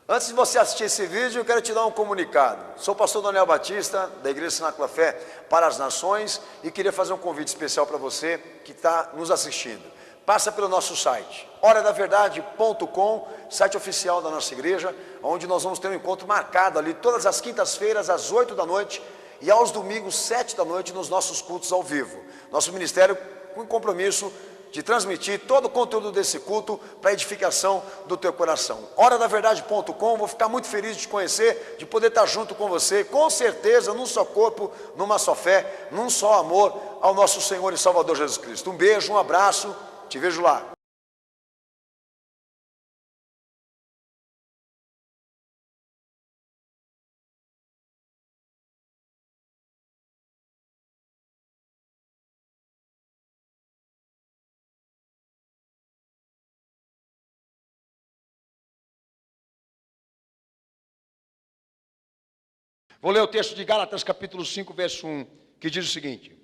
Antes de você assistir esse vídeo, eu quero te dar um comunicado. Sou o pastor Daniel Batista, da Igreja Cenáculo da Fé para as Nações, e queria fazer um convite especial para você que está nos assistindo. Passa pelo nosso site, horadaverdade.com, site oficial da nossa igreja, onde nós vamos ter um encontro marcado ali todas as quintas-feiras, às 8 da noite, e aos domingos, 7 da noite, nos nossos cultos ao vivo. Nosso ministério com compromisso de transmitir todo o conteúdo desse culto para a edificação do teu coração. Horadaverdade.com, vou ficar muito feliz de te conhecer, de poder estar junto com você, com certeza, num só corpo, numa só fé, num só amor ao nosso Senhor e Salvador Jesus Cristo. Um beijo, um abraço, te vejo lá. Vou ler o texto de Gálatas capítulo 5, verso 1, que diz o seguinte: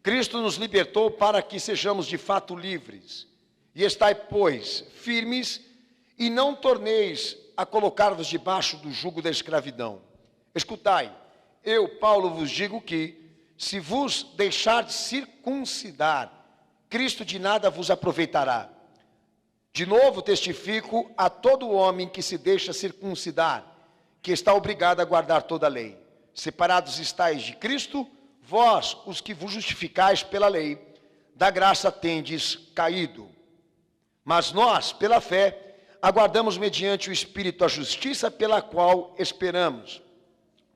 Cristo nos libertou para que sejamos de fato livres, e estai, pois, firmes, e não torneis a colocar-vos debaixo do jugo da escravidão. Escutai, eu, Paulo, vos digo que, se vos deixardes circuncidar, Cristo de nada vos aproveitará. De novo testifico a todo homem que se deixa circuncidar, que está obrigado a guardar toda a lei. Separados estáis de Cristo, vós, os que vos justificais pela lei, da graça tendes caído. Mas nós, pela fé, aguardamos mediante o Espírito a justiça pela qual esperamos.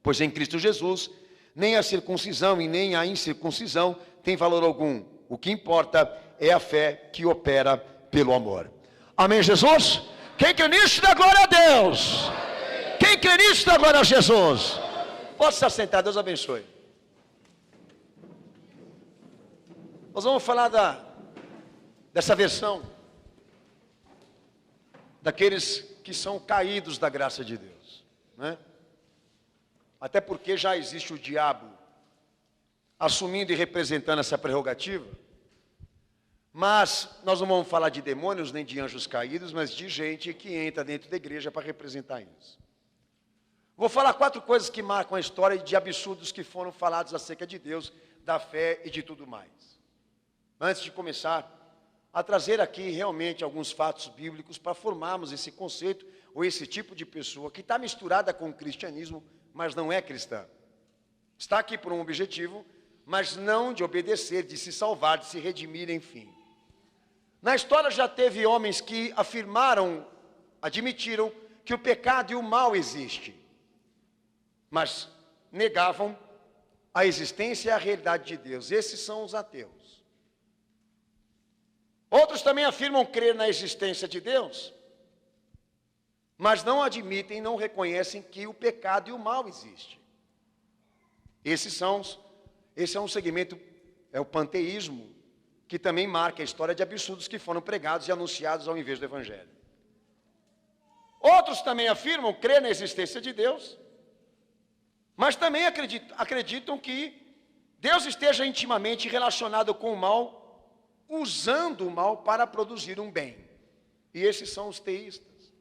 Pois em Cristo Jesus, nem a circuncisão e nem a incircuncisão tem valor algum. O que importa é a fé que opera pelo amor. Amém, Jesus? Quem crê nisso, dá glória a Deus. Quem crê nisso, dá glória a Jesus. Pode se assentar, Deus abençoe. Nós vamos falar dessa versão daqueles que são caídos da graça de Deus, né? Até porque já existe o diabo assumindo e representando essa prerrogativa. Mas nós não vamos falar de demônios nem de anjos caídos, mas de gente que entra dentro da igreja para representar isso. Vou falar 4 coisas que marcam a história de absurdos que foram falados acerca de Deus, da fé e de tudo mais. Antes de começar a trazer aqui realmente alguns fatos bíblicos para formarmos esse conceito ou esse tipo de pessoa que está misturada com o cristianismo, mas não é cristã. Está aqui por um objetivo, mas não de obedecer, de se salvar, de se redimir, enfim. Na história já teve homens que afirmaram, admitiram que o pecado e o mal existem, mas negavam a existência e a realidade de Deus. Esses são os ateus. Outros também afirmam crer na existência de Deus, mas não admitem, não reconhecem que o pecado e o mal existem. Esse é um segmento, é o panteísmo, que também marca a história de absurdos que foram pregados e anunciados ao invés do Evangelho. Outros também afirmam crer na existência de Deus, mas também acreditam que Deus esteja intimamente relacionado com o mal, usando o mal para produzir um bem. E esses são os teístas.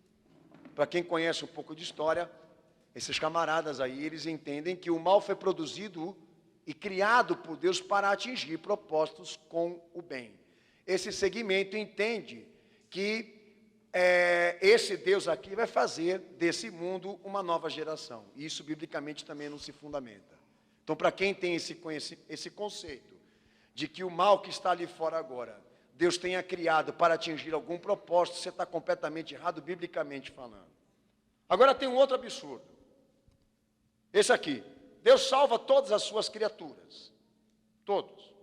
Para quem conhece um pouco de história, esses camaradas aí, eles entendem que o mal foi produzido e criado por Deus para atingir propósitos com o bem. Esse segmento entende que esse Deus aqui vai fazer desse mundo uma nova geração. E isso biblicamente também não se fundamenta. Então, para quem tem esse conceito de que o mal que está ali fora agora, Deus tenha criado para atingir algum propósito, você está completamente errado, biblicamente falando. Agora tem um outro absurdo. Esse aqui. Deus salva todas as suas criaturas. Todos.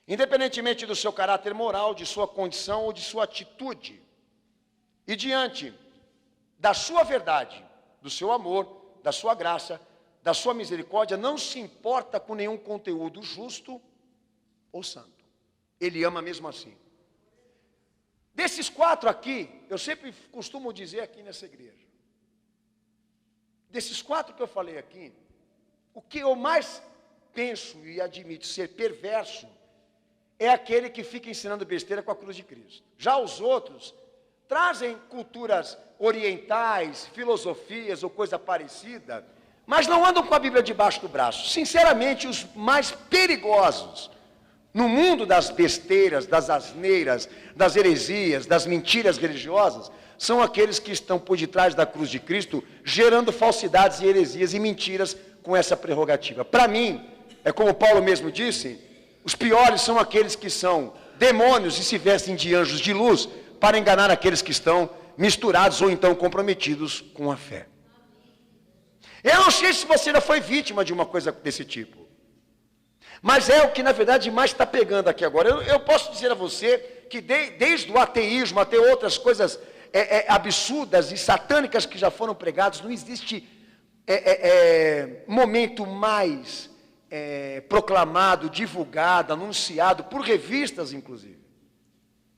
Independentemente do seu caráter moral, de sua condição ou de sua atitude. E diante da sua verdade, do seu amor, da sua graça, da sua misericórdia, não se importa com nenhum conteúdo justo ou santo. Ele ama mesmo assim. Desses 4 aqui, eu sempre costumo dizer aqui nessa igreja, desses 4 que eu falei aqui, o que eu mais penso e admito ser perverso é aquele que fica ensinando besteira com a cruz de Cristo. Já os outros trazem culturas orientais, filosofias ou coisa parecida, mas não andam com a Bíblia debaixo do braço. Sinceramente, os mais perigosos no mundo das besteiras, das asneiras, das heresias, das mentiras religiosas, são aqueles que estão por detrás da cruz de Cristo, gerando falsidades e heresias e mentiras com essa prerrogativa. Para mim, é como Paulo mesmo disse, os piores são aqueles que são demônios e se vestem de anjos de luz para enganar aqueles que estão misturados ou então comprometidos com a fé. Eu não sei se você já foi vítima de uma coisa desse tipo, mas é o que na verdade mais está pegando aqui agora. Eu posso dizer a você que desde o ateísmo até outras coisas absurdas e satânicas que já foram pregadas, não existe momento mais proclamado, divulgado, anunciado por revistas inclusive,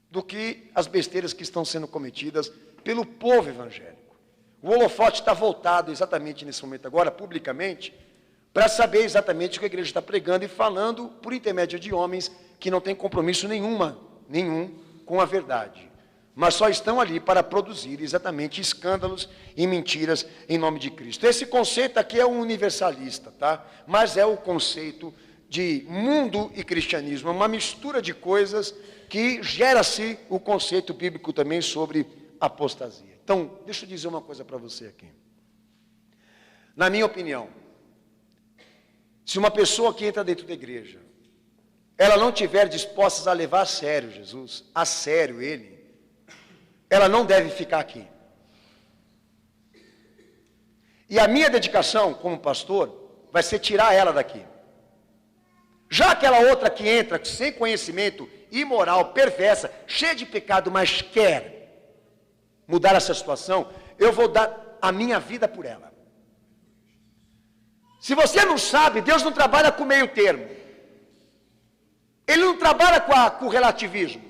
do que as besteiras que estão sendo cometidas pelo povo evangélico. O holofote está voltado exatamente nesse momento agora, publicamente, para saber exatamente o que a igreja está pregando e falando por intermédio de homens que não têm compromisso nenhum com a verdade, mas só estão ali para produzir exatamente escândalos e mentiras em nome de Cristo. Esse conceito aqui é um universalista, tá? Mas é o conceito de mundo e cristianismo, é uma mistura de coisas que gera-se o conceito bíblico também sobre apostasia. Então, deixa eu dizer uma coisa para você aqui. Na minha opinião, se uma pessoa que entra dentro da igreja, ela não estiver disposta a levar a sério Jesus, a sério ele, ela não deve ficar aqui. E a minha dedicação como pastor vai ser tirar ela daqui. Já aquela outra que entra sem conhecimento, imoral, perversa, cheia de pecado, mas quer mudar essa situação, eu vou dar a minha vida por ela. Se você não sabe, Deus não trabalha com meio termo. Ele não trabalha com o relativismo.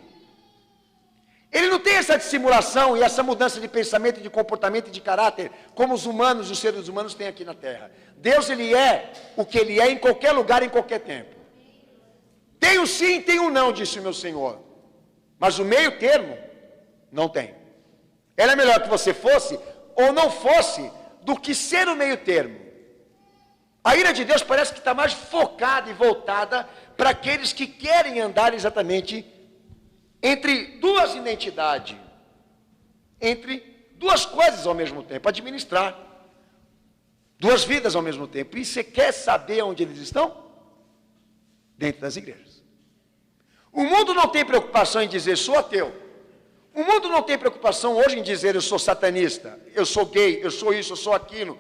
Ele não tem essa dissimulação e essa mudança de pensamento, de comportamento e de caráter, como os humanos, os seres humanos têm aqui na Terra. Deus, ele é o que ele é em qualquer lugar, em qualquer tempo. Tem o sim, tem o não, disse o meu Senhor. Mas o meio termo, não tem. Era melhor que você fosse ou não fosse do que ser o meio termo. A ira de Deus parece que está mais focada e voltada para aqueles que querem andar exatamente entre duas identidades, entre duas coisas ao mesmo tempo, administrar duas vidas ao mesmo tempo. E você quer saber onde eles estão? Dentro das igrejas. O mundo não tem preocupação em dizer sou ateu. O mundo não tem preocupação hoje em dizer eu sou satanista, eu sou gay, eu sou isso, eu sou aquilo.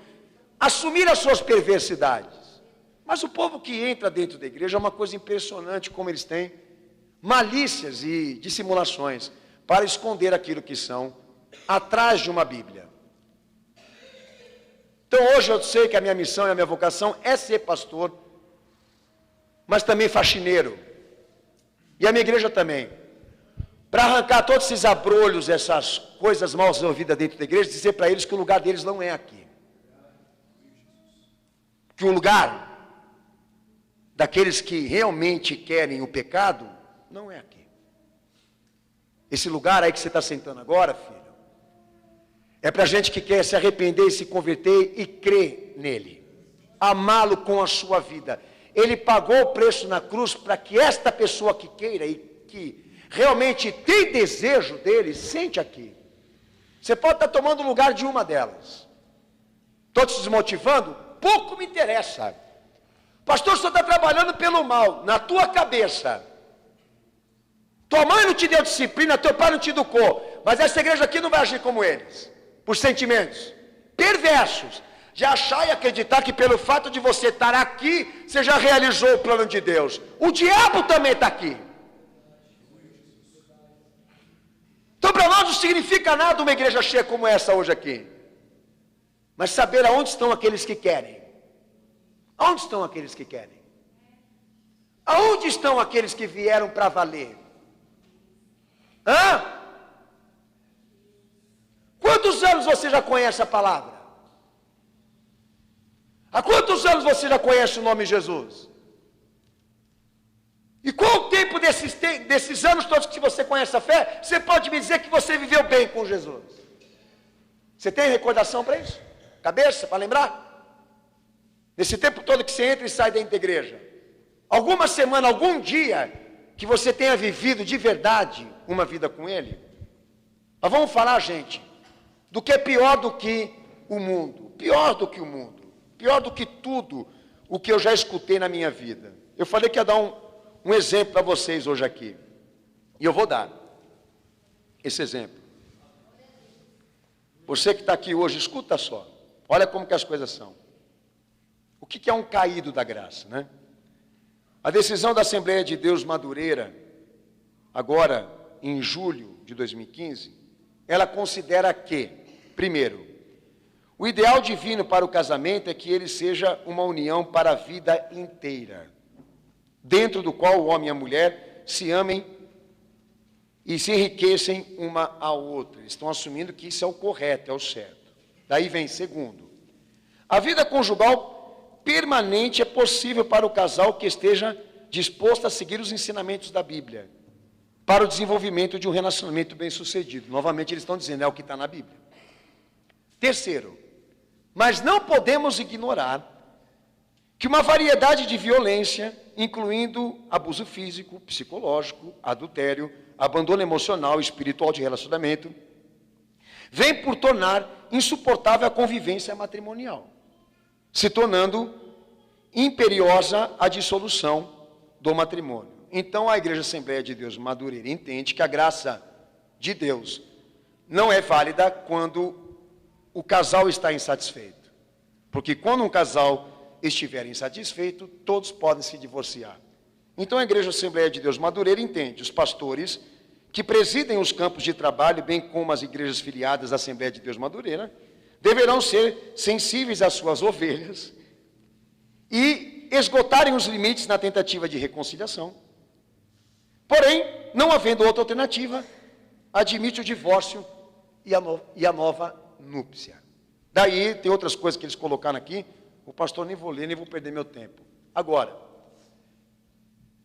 Assumir as suas perversidades. Mas o povo que entra dentro da igreja é uma coisa impressionante como eles têm malícias e dissimulações para esconder aquilo que são atrás de uma Bíblia. Então hoje eu sei que a minha missão e a minha vocação é ser pastor, mas também faxineiro. E a minha igreja também. Para arrancar todos esses abrolhos, essas coisas mal resolvidas dentro da igreja, dizer para eles que o lugar deles não é aqui. Que o lugar daqueles que realmente querem o pecado, não é aqui. Esse lugar aí que você está sentando agora, filho, é para gente que quer se arrepender e se converter e crer nele. Amá-lo com a sua vida. Ele pagou o preço na cruz para que esta pessoa que queira e que realmente tem desejo dele, sente aqui. Você pode estar tomando o lugar de uma delas. Estou te desmotivando? Pouco me interessa. Pastor, você está trabalhando pelo mal, na tua cabeça. Tua mãe não te deu disciplina, teu pai não te educou. Mas essa igreja aqui não vai agir como eles. Por sentimentos perversos. De achar e acreditar que pelo fato de você estar aqui, você já realizou o plano de Deus. O diabo também está aqui. Então para nós não significa nada uma igreja cheia como essa hoje aqui. Mas saber aonde estão aqueles que querem. Aonde estão aqueles que querem? Aonde estão aqueles que vieram para valer? Hã? Quantos anos você já conhece a palavra? Há quantos anos você já conhece o nome Jesus? E qual o tempo desses anos todos que você conhece a fé, você pode me dizer que você viveu bem com Jesus? Você tem recordação para isso? Cabeça, para lembrar? Nesse tempo todo que você entra e sai dentro da igreja. Alguma semana, algum dia, que você tenha vivido de verdade uma vida com Ele? Mas vamos falar, gente, do que é pior do que o mundo. Pior do que o mundo. Pior do que tudo o que eu já escutei na minha vida. Eu falei que ia dar um exemplo para vocês hoje aqui. E eu vou dar esse exemplo. Você que está aqui hoje, escuta só. Olha como que as coisas são. O que é um caído da graça, né? A decisão da Assembleia de Deus Madureira, agora em julho de 2015, ela considera que, primeiro, o ideal divino para o casamento é que ele seja uma união para a vida inteira, dentro do qual o homem e a mulher se amem e se enriquecem uma à outra. Estão assumindo que isso é o correto, é o certo. Daí vem, segundo, a vida conjugal permanente é possível para o casal que esteja disposto a seguir os ensinamentos da Bíblia, para o desenvolvimento de um relacionamento bem-sucedido. Novamente eles estão dizendo, é o que está na Bíblia. Terceiro, mas não podemos ignorar que uma variedade de violência, incluindo abuso físico, psicológico, adultério, abandono emocional e espiritual de relacionamento, vem por tornar insuportável a convivência matrimonial, se tornando imperiosa a dissolução do matrimônio. Então a Igreja Assembleia de Deus Madureira entende que a graça de Deus não é válida quando o casal está insatisfeito. Porque quando um casal estiver insatisfeito, todos podem se divorciar. Então a Igreja Assembleia de Deus Madureira entende, os pastores que presidem os campos de trabalho, bem como as igrejas filiadas à Assembleia de Deus Madureira, deverão ser sensíveis às suas ovelhas e esgotarem os limites na tentativa de reconciliação. Porém, não havendo outra alternativa, admite o divórcio e a nova núpcia. Daí, tem outras coisas que eles colocaram aqui, o pastor nem vou ler, nem vou perder meu tempo. Agora,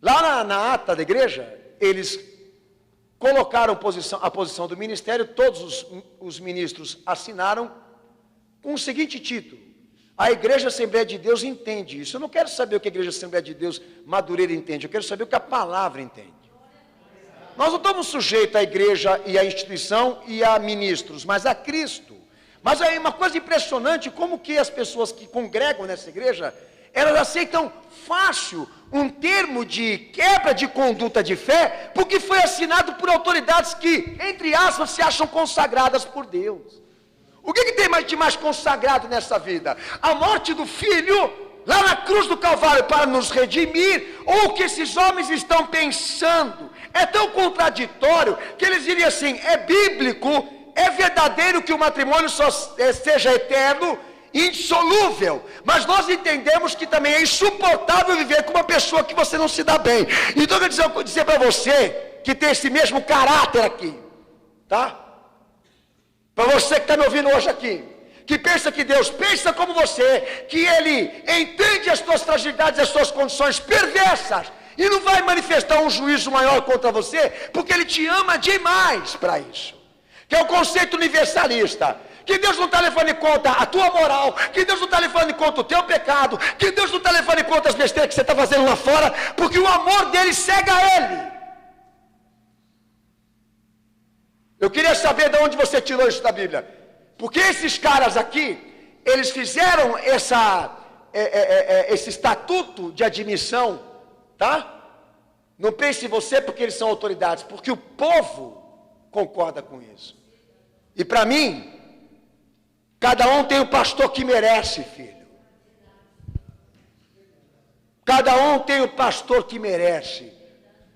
lá na ata da igreja, eles colocaram a posição do ministério, todos os ministros assinaram, com o seguinte título: a Igreja Assembleia de Deus entende isso. Eu não quero saber o que a Igreja Assembleia de Deus Madureira entende, eu quero saber o que a palavra entende. Nós não estamos sujeitos à igreja e à instituição e a ministros, mas a Cristo. Mas aí uma coisa impressionante, como que as pessoas que congregam nessa igreja, elas aceitam fácil um termo de quebra de conduta de fé, porque foi assinado por autoridades que, entre aspas, se acham consagradas por Deus. O que tem de mais consagrado nessa vida? A morte do Filho, lá na cruz do Calvário, para nos redimir, ou o que esses homens estão pensando? É tão contraditório, que eles diriam assim, é bíblico, é verdadeiro que o matrimônio só seja eterno, insolúvel, mas nós entendemos que também é insuportável viver com uma pessoa que você não se dá bem. Então eu quero dizer para você, que tem esse mesmo caráter aqui, tá? Para você que está me ouvindo hoje aqui, que pensa que Deus pensa como você, que Ele entende as suas fragilidades, as suas condições perversas, e não vai manifestar um juízo maior contra você, porque Ele te ama demais para isso. Que é o conceito universalista, que Deus não está levando em conta a tua moral, que Deus não está levando em conta o teu pecado, que Deus não está levando em conta as besteiras que você está fazendo lá fora, porque o amor dele cega Ele. Eu queria saber de onde você tirou isso da Bíblia, porque esses caras aqui, eles fizeram esse estatuto de admissão, tá? Não pense em você porque eles são autoridades, porque o povo concorda com isso. E para mim, cada um tem o pastor que merece, filho. Cada um tem o pastor que merece.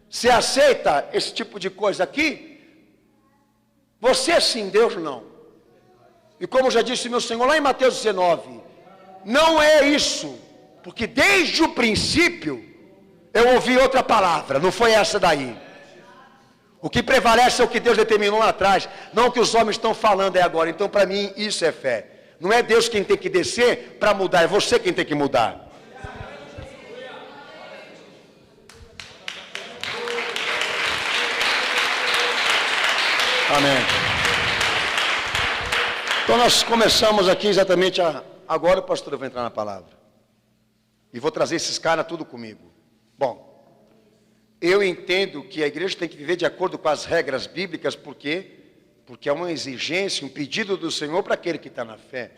Você aceita esse tipo de coisa aqui? Você sim, Deus não. E como já disse meu Senhor lá em Mateus 19, não é isso, porque desde o princípio eu ouvi outra palavra, não foi essa daí. O que prevalece é o que Deus determinou lá atrás, não o que os homens estão falando agora. Então para mim isso é fé. Não é Deus quem tem que descer para mudar, é você quem tem que mudar. Amém. Então nós começamos aqui exatamente agora o pastor vai entrar na palavra. E vou trazer esses caras tudo comigo. Bom, eu entendo que a igreja tem que viver de acordo com as regras bíblicas, por quê? Porque é uma exigência, um pedido do Senhor para aquele que está na fé.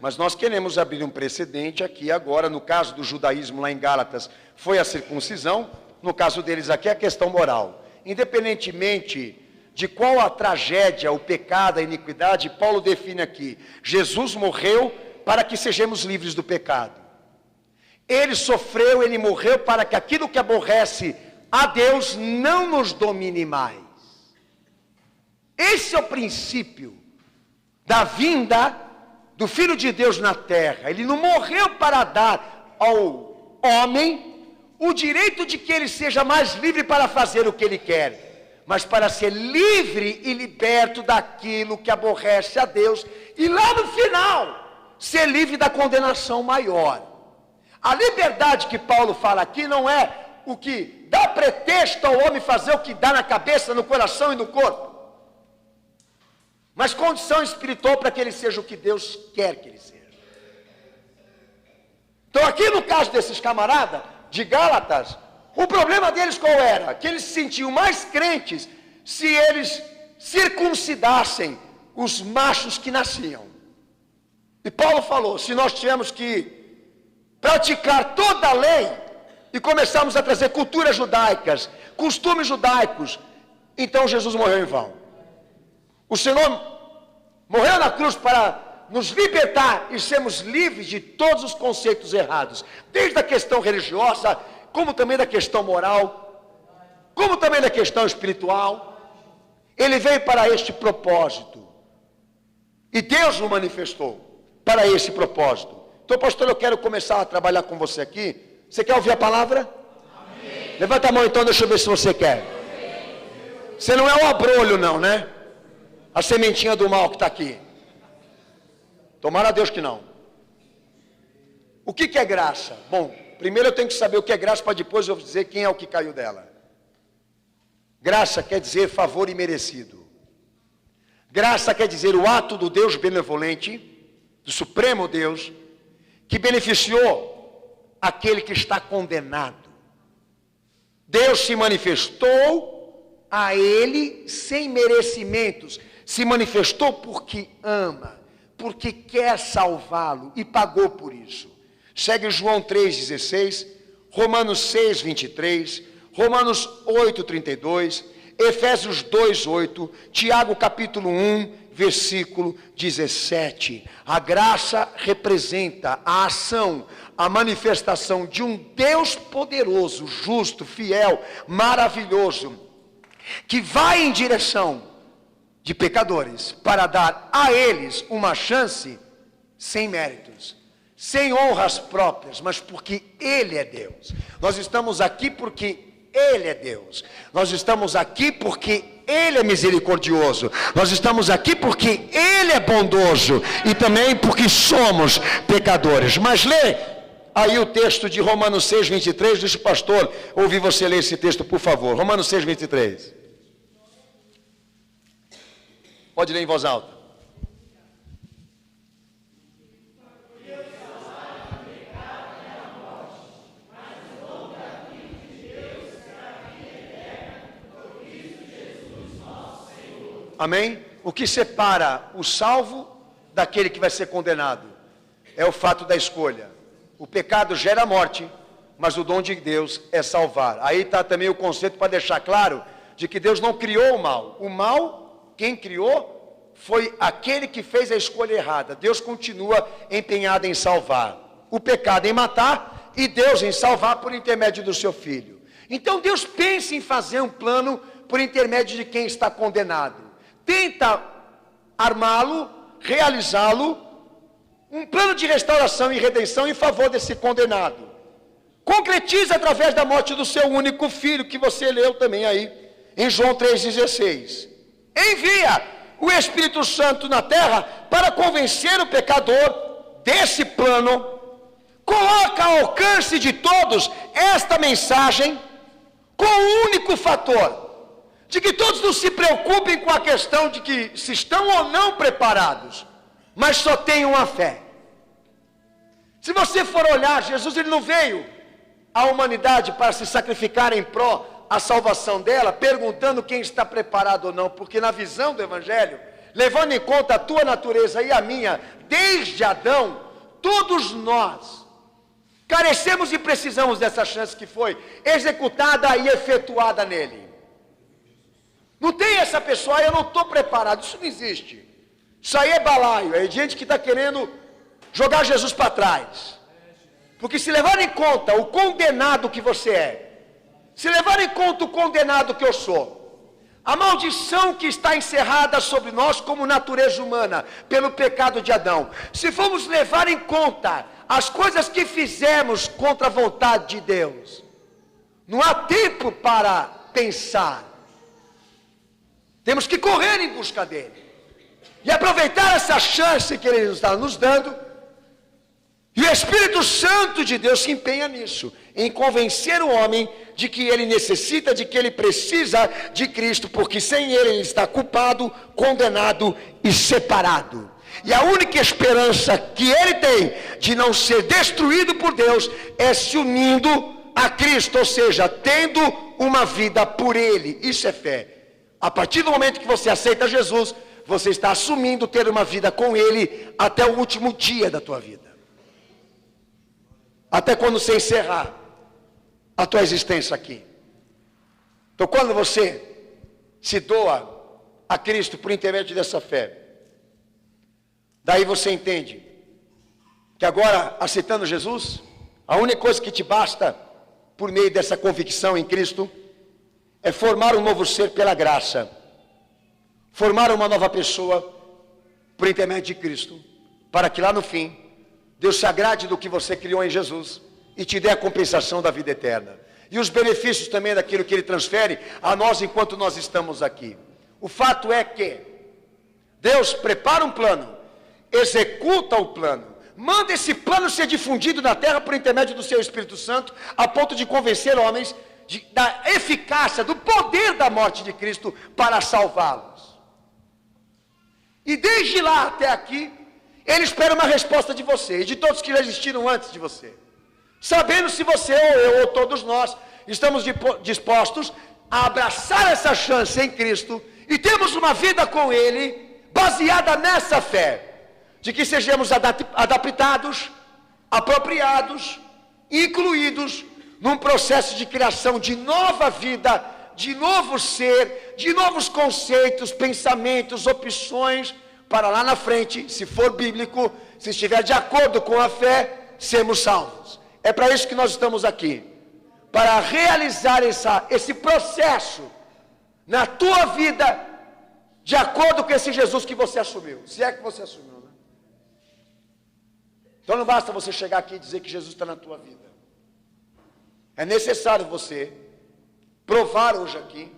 Mas nós queremos abrir um precedente aqui agora, no caso do judaísmo lá em Gálatas, foi a circuncisão, no caso deles aqui é a questão moral. Independentemente de qual a tragédia, o pecado, a iniquidade, Paulo define aqui, Jesus morreu para que sejamos livres do pecado. Ele sofreu, ele morreu para que aquilo que aborrece a Deus não nos domine mais. Esse é o princípio da vinda do Filho de Deus na terra. Ele não morreu para dar ao homem o direito de que ele seja mais livre para fazer o que ele quer, mas para ser livre e liberto daquilo que aborrece a Deus, e lá no final, ser livre da condenação maior. A liberdade que Paulo fala aqui não é o que dá pretexto ao homem fazer o que dá na cabeça, no coração e no corpo, mas condição espiritual para que ele seja o que Deus quer que ele seja. Então aqui no caso desses camaradas de Gálatas, o problema deles qual era? Que eles se sentiam mais crentes se eles circuncidassem os machos que nasciam. E Paulo falou, se nós tivermos que praticar toda a lei e começarmos a trazer culturas judaicas, costumes judaicos, então Jesus morreu em vão. O Senhor morreu na cruz para nos libertar e sermos livres de todos os conceitos errados, desde a questão religiosa, como também da questão moral, como também da questão espiritual. Ele veio para este propósito, e Deus o manifestou para esse propósito. Então, pastor, eu quero começar a trabalhar com você aqui. Você quer ouvir a palavra? Amém. Levanta a mão então, deixa eu ver se você quer. Você não é um abrolho não, né? A sementinha do mal que está aqui. Tomara a Deus que não. O que é graça? Bom, primeiro eu tenho que saber o que é graça para depois eu dizer quem é o que caiu dela. Graça quer dizer favor imerecido. Graça quer dizer o ato do Deus benevolente, do Supremo Deus, que beneficiou aquele que está condenado. Deus se manifestou a ele sem merecimentos. Se manifestou porque ama, porque quer salvá-lo e pagou por isso. Segue João 3,16, Romanos 6,23, Romanos 8,32, Efésios 2,8, Tiago capítulo 1, versículo 17. A graça representa a ação, a manifestação de um Deus poderoso, justo, fiel, maravilhoso, que vai em direção de pecadores, para dar a eles uma chance sem méritos, sem honras próprias, mas porque Ele é Deus. Nós estamos aqui porque Ele é Deus. Nós estamos aqui porque Ele é misericordioso. Nós estamos aqui porque Ele é bondoso e também porque somos pecadores. Mas lê aí o texto de Romanos 6,23, deixa o pastor ouvir você ler esse texto, por favor. Romanos 6,23. Pode ler em voz alta. Amém? O que separa o salvo daquele que vai ser condenado é o fato da escolha. O pecado gera morte, mas o dom de Deus é salvar. Aí está também o conceito para deixar claro de que Deus não criou o mal. O mal, quem criou foi aquele que fez a escolha errada. Deus continua empenhado em salvar. O pecado em matar e Deus em salvar por intermédio do seu Filho. Então Deus pensa em fazer um plano por intermédio de quem está condenado. Tenta armá-lo, realizá-lo, um plano de restauração e redenção em favor desse condenado. Concretiza através da morte do seu único filho, que você leu também aí, em João 3,16. Envia o Espírito Santo na terra para convencer o pecador desse plano. Coloca ao alcance de todos esta mensagem com um único fator: de que todos não se preocupem com a questão de que se estão ou não preparados, mas só tenham a fé. Se você for olhar, Jesus ele não veio à humanidade para se sacrificar em pró a salvação dela, perguntando quem está preparado ou não, porque na visão do Evangelho, levando em conta a tua natureza e a minha, desde Adão, todos nós carecemos e precisamos dessa chance que foi executada e efetuada nele. Não tem essa pessoa, eu não estou preparado, isso não existe. Isso aí é balaio, é gente que está querendo jogar Jesus para trás. Porque se levar em conta o condenado que você é, se levar em conta o condenado que eu sou, a maldição que está encerrada sobre nós como natureza humana, pelo pecado de Adão, se formos levar em conta as coisas que fizemos contra a vontade de Deus, não há tempo para pensar. Temos que correr em busca dele e aproveitar essa chance que ele está nos dando. E o Espírito Santo de Deus se empenha nisso, em convencer o homem de que ele necessita, de que ele precisa de Cristo, porque sem ele está culpado, condenado e separado. E a única esperança que ele tem de não ser destruído por Deus é se unindo a Cristo, ou seja, tendo uma vida por ele. Isso é fé. A partir do momento que você aceita Jesus, você está assumindo ter uma vida com ele até o último dia da tua vida. Até quando você encerrar a tua existência aqui. Então quando você se doa a Cristo por intermédio dessa fé, daí você entende que agora, aceitando Jesus, a única coisa que te basta, por meio dessa convicção em Cristo, é formar um novo ser pela graça, formar uma nova pessoa por intermédio de Cristo, para que lá no fim, Deus se agrade do que você criou em Jesus e te dê a compensação da vida eterna. E os benefícios também daquilo que Ele transfere a nós enquanto nós estamos aqui. O fato é que Deus prepara um plano, executa o plano, manda esse plano ser difundido na terra por intermédio do seu Espírito Santo, a ponto de convencer homens da eficácia, do poder da morte de Cristo para salvá-los. E desde lá até aqui, Ele espera uma resposta de você e de todos que já existiram antes de você, sabendo se você ou eu ou todos nós estamos dispostos a abraçar essa chance em Cristo e temos uma vida com Ele baseada nessa fé, de que sejamos adaptados, apropriados, incluídos num processo de criação de nova vida, de novo ser, de novos conceitos, pensamentos, opções, para lá na frente, se for bíblico, se estiver de acordo com a fé, sermos salvos. É para isso que nós estamos aqui, para realizar esse processo na tua vida, de acordo com esse Jesus que você assumiu, se é que você assumiu, né? Então não basta você chegar aqui e dizer que Jesus está na tua vida. É necessário você provar hoje aqui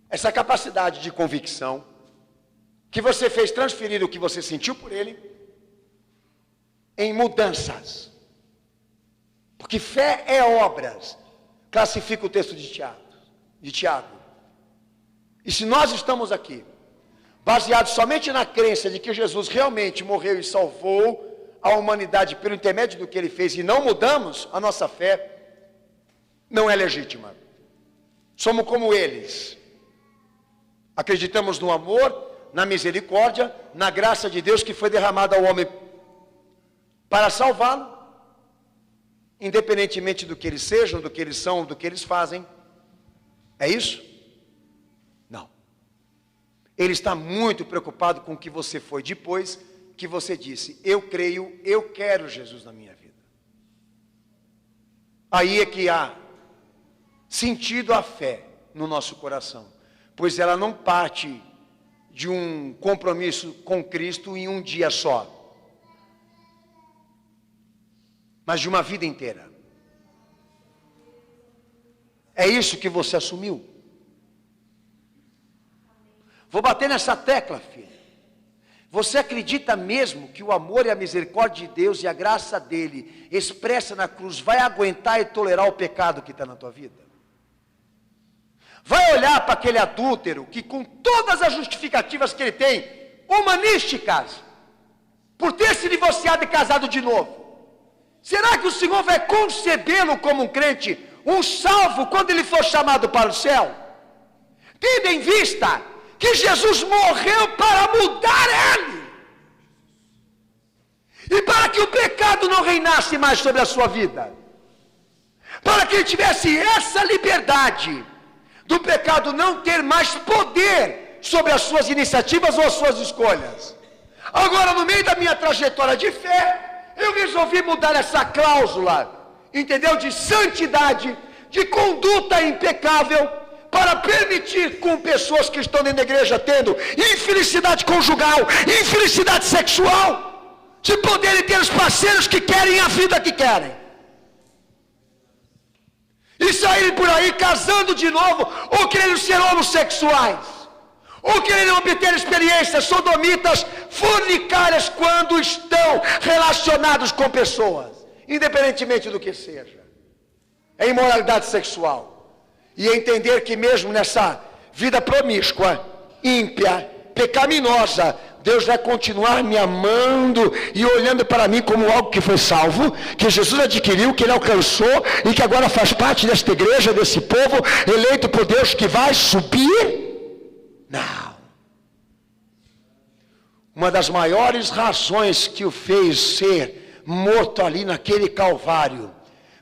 essa capacidade de convicção que você fez transferir o que você sentiu por Ele em mudanças. Porque fé é obras, classifica o texto de Tiago. E se nós estamos aqui, baseados somente na crença de que Jesus realmente morreu e salvou a humanidade pelo intermédio do que Ele fez, e não mudamos, a nossa fé não é legítima. Somos como eles. Acreditamos no amor, na misericórdia, na graça de Deus que foi derramada ao homem para salvá-lo, independentemente do que eles sejam, do que eles são, do que eles fazem. É isso? Não. Ele está muito preocupado com o que você foi depois que você disse: eu creio, eu quero Jesus na minha vida. Aí é que há sentido a fé no nosso coração, pois ela não parte de um compromisso com Cristo em um dia só, mas de uma vida inteira. É isso que você assumiu? Vou bater nessa tecla, filho. Você acredita mesmo que o amor e a misericórdia de Deus e a graça dele, expressa na cruz, vai aguentar e tolerar o pecado que está na tua vida? vai olhar para aquele adúltero que, com todas as justificativas que ele tem, humanísticas, por ter se divorciado e casado de novo, será que o Senhor vai concebê-lo como um crente, um salvo, quando ele for chamado para o céu? Tendo em vista que Jesus morreu para mudar ele, e para que o pecado não reinasse mais sobre a sua vida, para que ele tivesse essa liberdade do pecado não ter mais poder sobre as suas iniciativas ou as suas escolhas. Agora, no meio da minha trajetória de fé, eu resolvi mudar essa cláusula, entendeu? De santidade, de conduta impecável, para permitir com pessoas que estão dentro da igreja tendo infelicidade conjugal, infelicidade sexual, de poderem ter os parceiros que querem a vida que querem, e saírem por aí casando de novo, ou querendo ser homossexuais, ou querendo obter experiências sodomitas, fornicárias, quando estão relacionados com pessoas, independentemente do que seja, é imoralidade sexual. E entender que mesmo nessa vida promíscua, ímpia, pecaminosa, Deus vai continuar me amando e olhando para mim como algo que foi salvo, que Jesus adquiriu, que Ele alcançou e que agora faz parte desta igreja, desse povo eleito por Deus que vai subir? Não. Uma das maiores razões que o fez ser morto ali naquele Calvário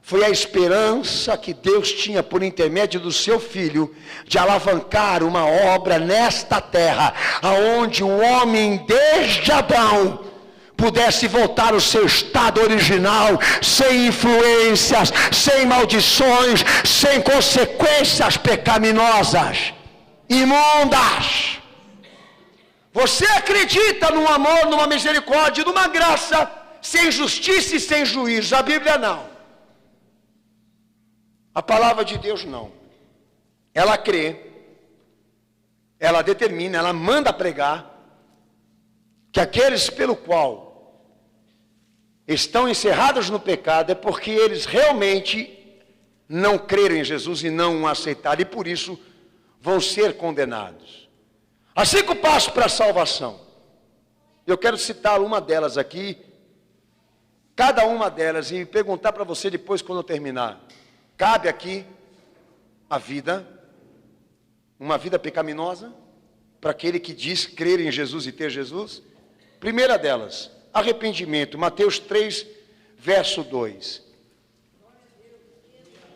foi a esperança que Deus tinha por intermédio do seu Filho de alavancar uma obra nesta terra, aonde o homem desde Adão pudesse voltar ao seu estado original, sem influências, sem maldições, sem consequências pecaminosas, imundas. Você acredita num amor, numa misericórdia, numa graça, sem justiça e sem juízo? A Bíblia não. A palavra de Deus não. Ela crê, ela determina, ela manda pregar que aqueles pelo qual estão encerrados no pecado é porque eles realmente não creram em Jesus e não o aceitaram, e por isso vão ser condenados. Há 5 passos para a salvação. Eu quero citar uma delas aqui, cada uma delas, e perguntar para você depois quando eu terminar. Cabe aqui a vida, uma vida pecaminosa, para aquele que diz crer em Jesus e ter Jesus? Primeira delas, arrependimento. Mateus 3, verso 2.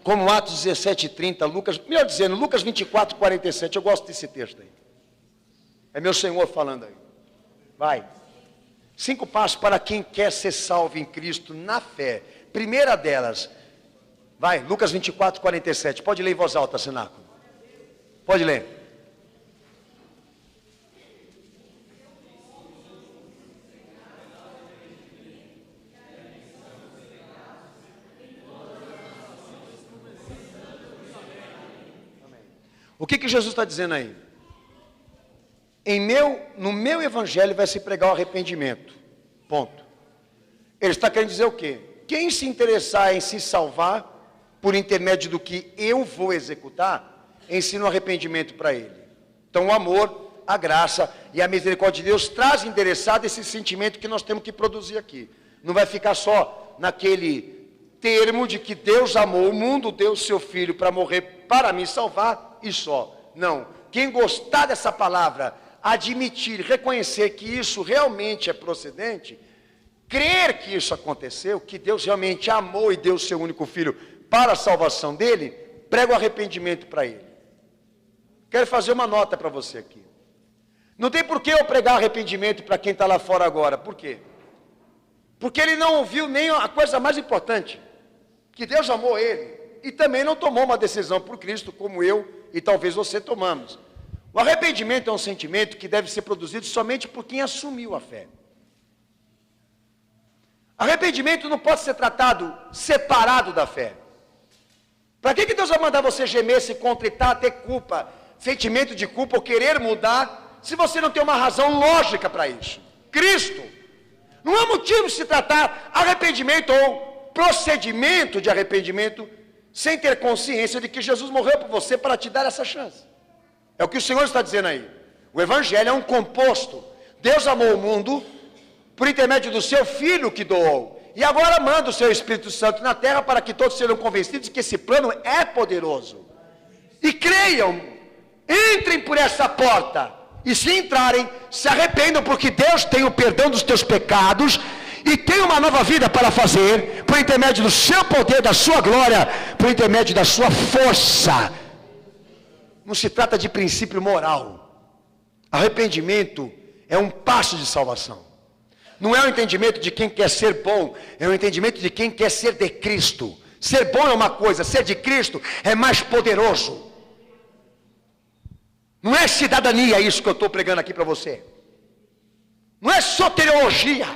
Como Atos 17, 30, Lucas, melhor dizendo, Lucas 24, 47, eu gosto desse texto aí. É meu Senhor falando aí. Vai. 5 passos para quem quer ser salvo em Cristo na fé. Primeira delas, vai, Lucas 24, 47. Pode ler em voz alta, cenáculo. Pode ler. O que Jesus está dizendo aí? No meu evangelho vai se pregar o arrependimento. Ponto. Ele está querendo dizer o quê? Quem se interessar em se salvar por intermédio do que eu vou executar, ensina o arrependimento para ele. Então o amor, a graça e a misericórdia de Deus traz endereçado esse sentimento que nós temos que produzir aqui. Não vai ficar só naquele termo de que Deus amou o mundo, deu o seu Filho para morrer para me salvar e só. Não. Quem gostar dessa palavra, admitir, reconhecer que isso realmente é procedente, crer que isso aconteceu, que Deus realmente amou e deu o seu único Filho para a salvação dele, prega o arrependimento para ele. Quero fazer uma nota para você aqui. Não tem por que eu pregar arrependimento para quem está lá fora agora. Por quê? Porque ele não ouviu nem a coisa mais importante, que Deus amou ele, e também não tomou uma decisão por Cristo, como eu e talvez você tomamos. O arrependimento é um sentimento que deve ser produzido somente por quem assumiu a fé. Arrependimento não pode ser tratado separado da fé. Para que Deus vai mandar você gemer, se contritar, ter culpa, sentimento de culpa ou querer mudar, se você não tem uma razão lógica para isso? Cristo. Não há motivo de se tratar arrependimento ou procedimento de arrependimento sem ter consciência de que Jesus morreu por você para te dar essa chance. É o que o Senhor está dizendo aí. O Evangelho é um composto. Deus amou o mundo por intermédio do seu Filho que doou. E agora manda o seu Espírito Santo na terra para que todos sejam convencidos que esse plano é poderoso. E creiam, entrem por essa porta. E se entrarem, se arrependam, porque Deus tem o perdão dos teus pecados e tem uma nova vida para fazer, por intermédio do seu poder, da sua glória, por intermédio da sua força. Não se trata de princípio moral. Arrependimento é um passo de salvação. Não é o entendimento de quem quer ser bom, é o entendimento de quem quer ser de Cristo. Ser bom é uma coisa, ser de Cristo é mais poderoso. Não é cidadania isso que eu estou pregando aqui para você. Não é soteriologia.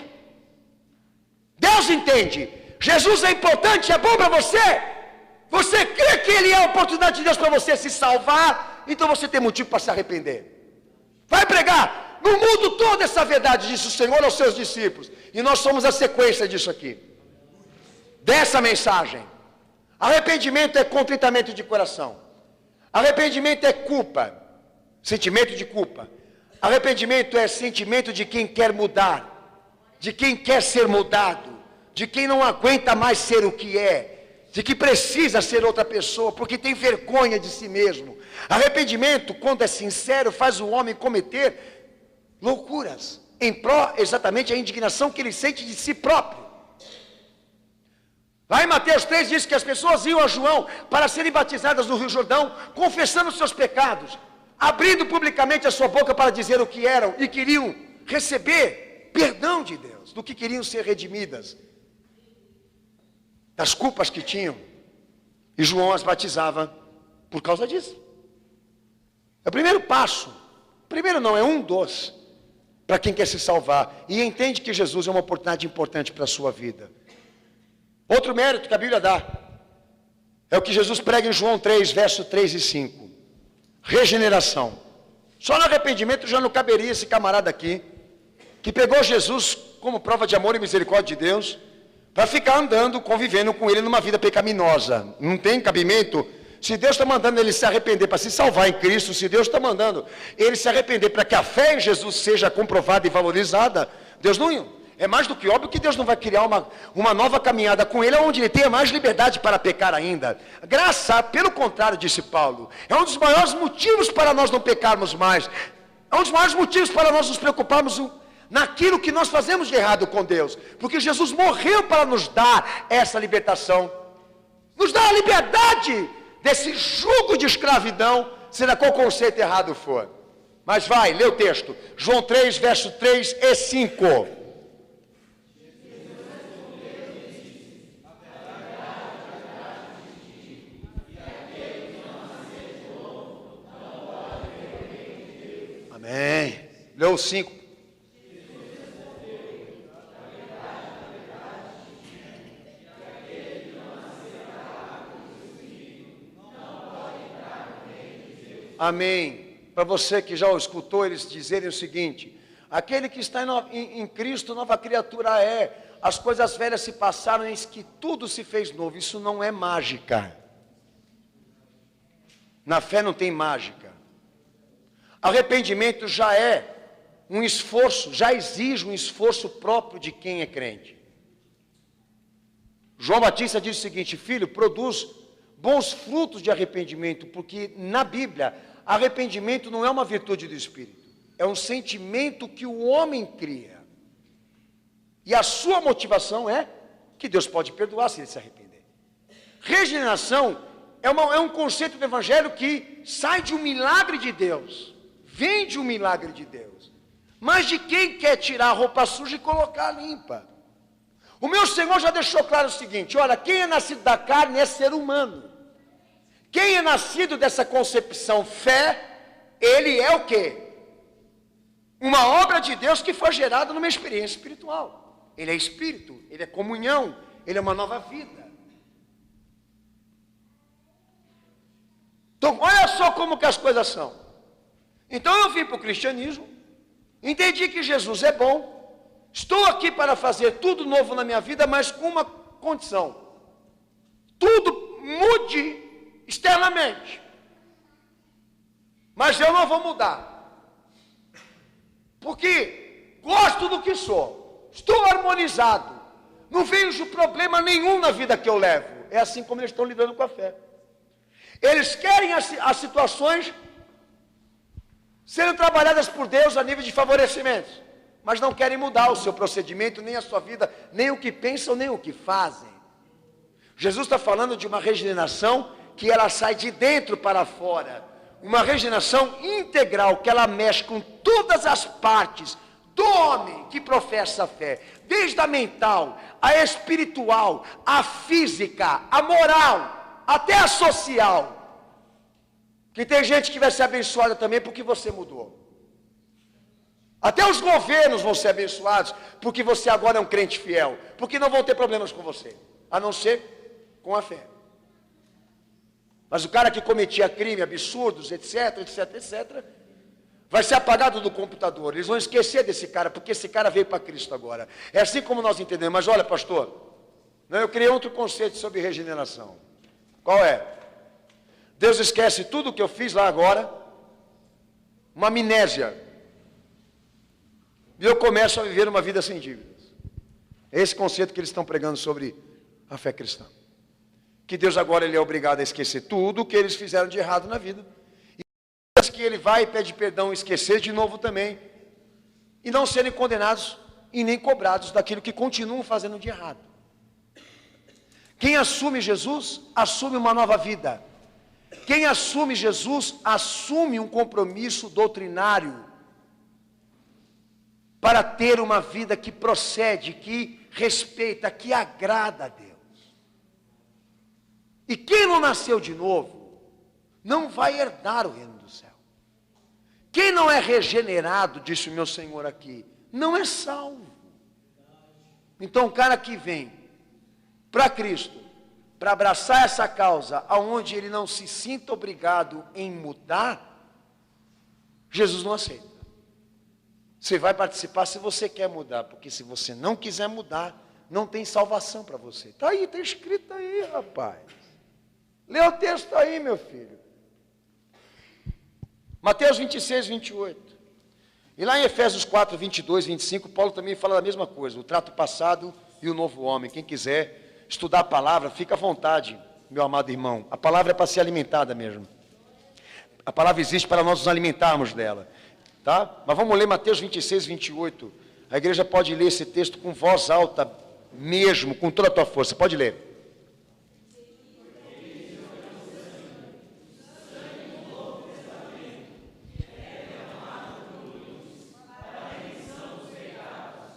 Deus entende. Jesus é importante, é bom para você. Você crê que Ele é a oportunidade de Deus para você se salvar, então você tem motivo para se arrepender. Vai pregar no mundo toda essa verdade, disse o Senhor aos seus discípulos. E nós somos a sequência disso aqui. Dessa mensagem. Arrependimento é contritamento de coração. Arrependimento é culpa. Sentimento de culpa. Arrependimento é sentimento de quem quer mudar. De quem quer ser mudado. De quem não aguenta mais ser o que é. De que precisa ser outra pessoa, porque tem vergonha de si mesmo. Arrependimento, quando é sincero, faz o homem cometer loucuras, em pró exatamente a indignação que ele sente de si próprio. Lá em Mateus 3 diz que as pessoas iam a João para serem batizadas no Rio Jordão, confessando os seus pecados, abrindo publicamente a sua boca para dizer o que eram e queriam receber perdão de Deus, do que queriam ser redimidas, das culpas que tinham. E João as batizava por causa disso. É o primeiro passo. Primeiro não, é um dos. Para quem quer se salvar e entende que Jesus é uma oportunidade importante para a sua vida. Outro mérito que a Bíblia dá é o que Jesus prega em João 3, verso 3 e 5. Regeneração. Só no arrependimento já não caberia esse camarada aqui, que pegou Jesus como prova de amor e misericórdia de Deus, para ficar andando, convivendo com ele numa vida pecaminosa. Não tem cabimento. Se Deus está mandando ele se arrepender para se salvar em Cristo, se Deus está mandando ele se arrepender para que a fé em Jesus seja comprovada e valorizada, Deus não, é mais do que óbvio que Deus não vai criar uma nova caminhada com ele, onde ele tenha mais liberdade para pecar ainda. Graça, pelo contrário, disse Paulo, é um dos maiores motivos para nós não pecarmos mais, é um dos maiores motivos para nós nos preocuparmos naquilo que nós fazemos de errado com Deus, porque Jesus morreu para nos dar essa libertação, nos dá a liberdade desse jugo de escravidão, seja qual conceito errado for. Mas vai, lê o texto. João 3, verso 3 e 5. Amém. Lê o 5. Amém. Para você que já o escutou eles dizerem o seguinte: aquele que está em Cristo, nova criatura é. As coisas velhas se passaram, eis que tudo se fez novo. Isso não é mágica. Na fé não tem mágica. Arrependimento já é um esforço, já exige um esforço próprio de quem é crente. João Batista diz o seguinte: filho, produz bons frutos de arrependimento, porque na Bíblia, arrependimento não é uma virtude do Espírito, é um sentimento que o homem cria, e a sua motivação é que Deus pode perdoar se ele se arrepender. Regeneração é um conceito do Evangelho que sai de um milagre de Deus, vem de um milagre de Deus, mas de quem quer tirar a roupa suja e colocar limpa. O meu Senhor já deixou claro o seguinte: olha, quem é nascido da carne é ser humano. Quem é nascido dessa concepção fé, ele é o quê? Uma obra de Deus que foi gerada numa experiência espiritual. Ele é espírito, ele é comunhão, ele é uma nova vida. Então, olha só como que as coisas são. Então eu vim para o cristianismo, entendi que Jesus é bom, estou aqui para fazer tudo novo na minha vida, mas com uma condição: tudo mude externamente. Mas eu não vou mudar. Porque gosto do que sou. Estou harmonizado. Não vejo problema nenhum na vida que eu levo. É assim como eles estão lidando com a fé. Eles querem as situações sendo trabalhadas por Deus a nível de favorecimentos, mas não querem mudar o seu procedimento, nem a sua vida, nem o que pensam, nem o que fazem. Jesus está falando de uma regeneração que ela sai de dentro para fora. Uma regeneração integral, que ela mexe com todas as partes do homem que professa a fé. Desde a mental, a espiritual, a física, a moral, até a social. Que tem gente que vai ser abençoada também porque você mudou. Até os governos vão ser abençoados porque você agora é um crente fiel. Porque não vão ter problemas com você, a não ser com a fé. Mas o cara que cometia crime, absurdos, etc, vai ser apagado do computador. Eles vão esquecer desse cara, porque esse cara veio para Cristo agora. É assim como nós entendemos. Mas olha, pastor, eu criei outro conceito sobre regeneração. Qual é? Deus esquece tudo o que eu fiz lá agora, uma amnésia, e eu começo a viver uma vida sem dívidas. É esse conceito que eles estão pregando sobre a fé cristã. Que Deus agora ele é obrigado a esquecer tudo o que eles fizeram de errado na vida. E que ele vai e pede perdão, esquecer de novo também, e não serem condenados e nem cobrados daquilo que continuam fazendo de errado. Quem assume Jesus, assume uma nova vida. Quem assume Jesus, assume um compromisso doutrinário para ter uma vida que procede, que respeita, que agrada a Deus. E quem não nasceu de novo, não vai herdar o reino do céu. Quem não é regenerado, disse o meu Senhor aqui, não é salvo. Então o cara que vem para Cristo, para abraçar essa causa, aonde ele não se sinta obrigado em mudar, Jesus não aceita. Você vai participar se você quer mudar, porque se você não quiser mudar, não tem salvação para você. Está aí, está escrito aí, rapaz. Lê o texto aí, meu filho. Mateus 26, 28. E lá em Efésios 4, 22, 25, Paulo também fala da mesma coisa, o trato passado e o novo homem. Quem quiser estudar a palavra, fica à vontade, meu amado irmão. A palavra é para ser alimentada mesmo. A palavra existe para nós nos alimentarmos dela. Tá? Mas vamos ler Mateus 26, 28. A igreja pode ler esse texto com voz alta mesmo, com toda a tua força. Pode ler.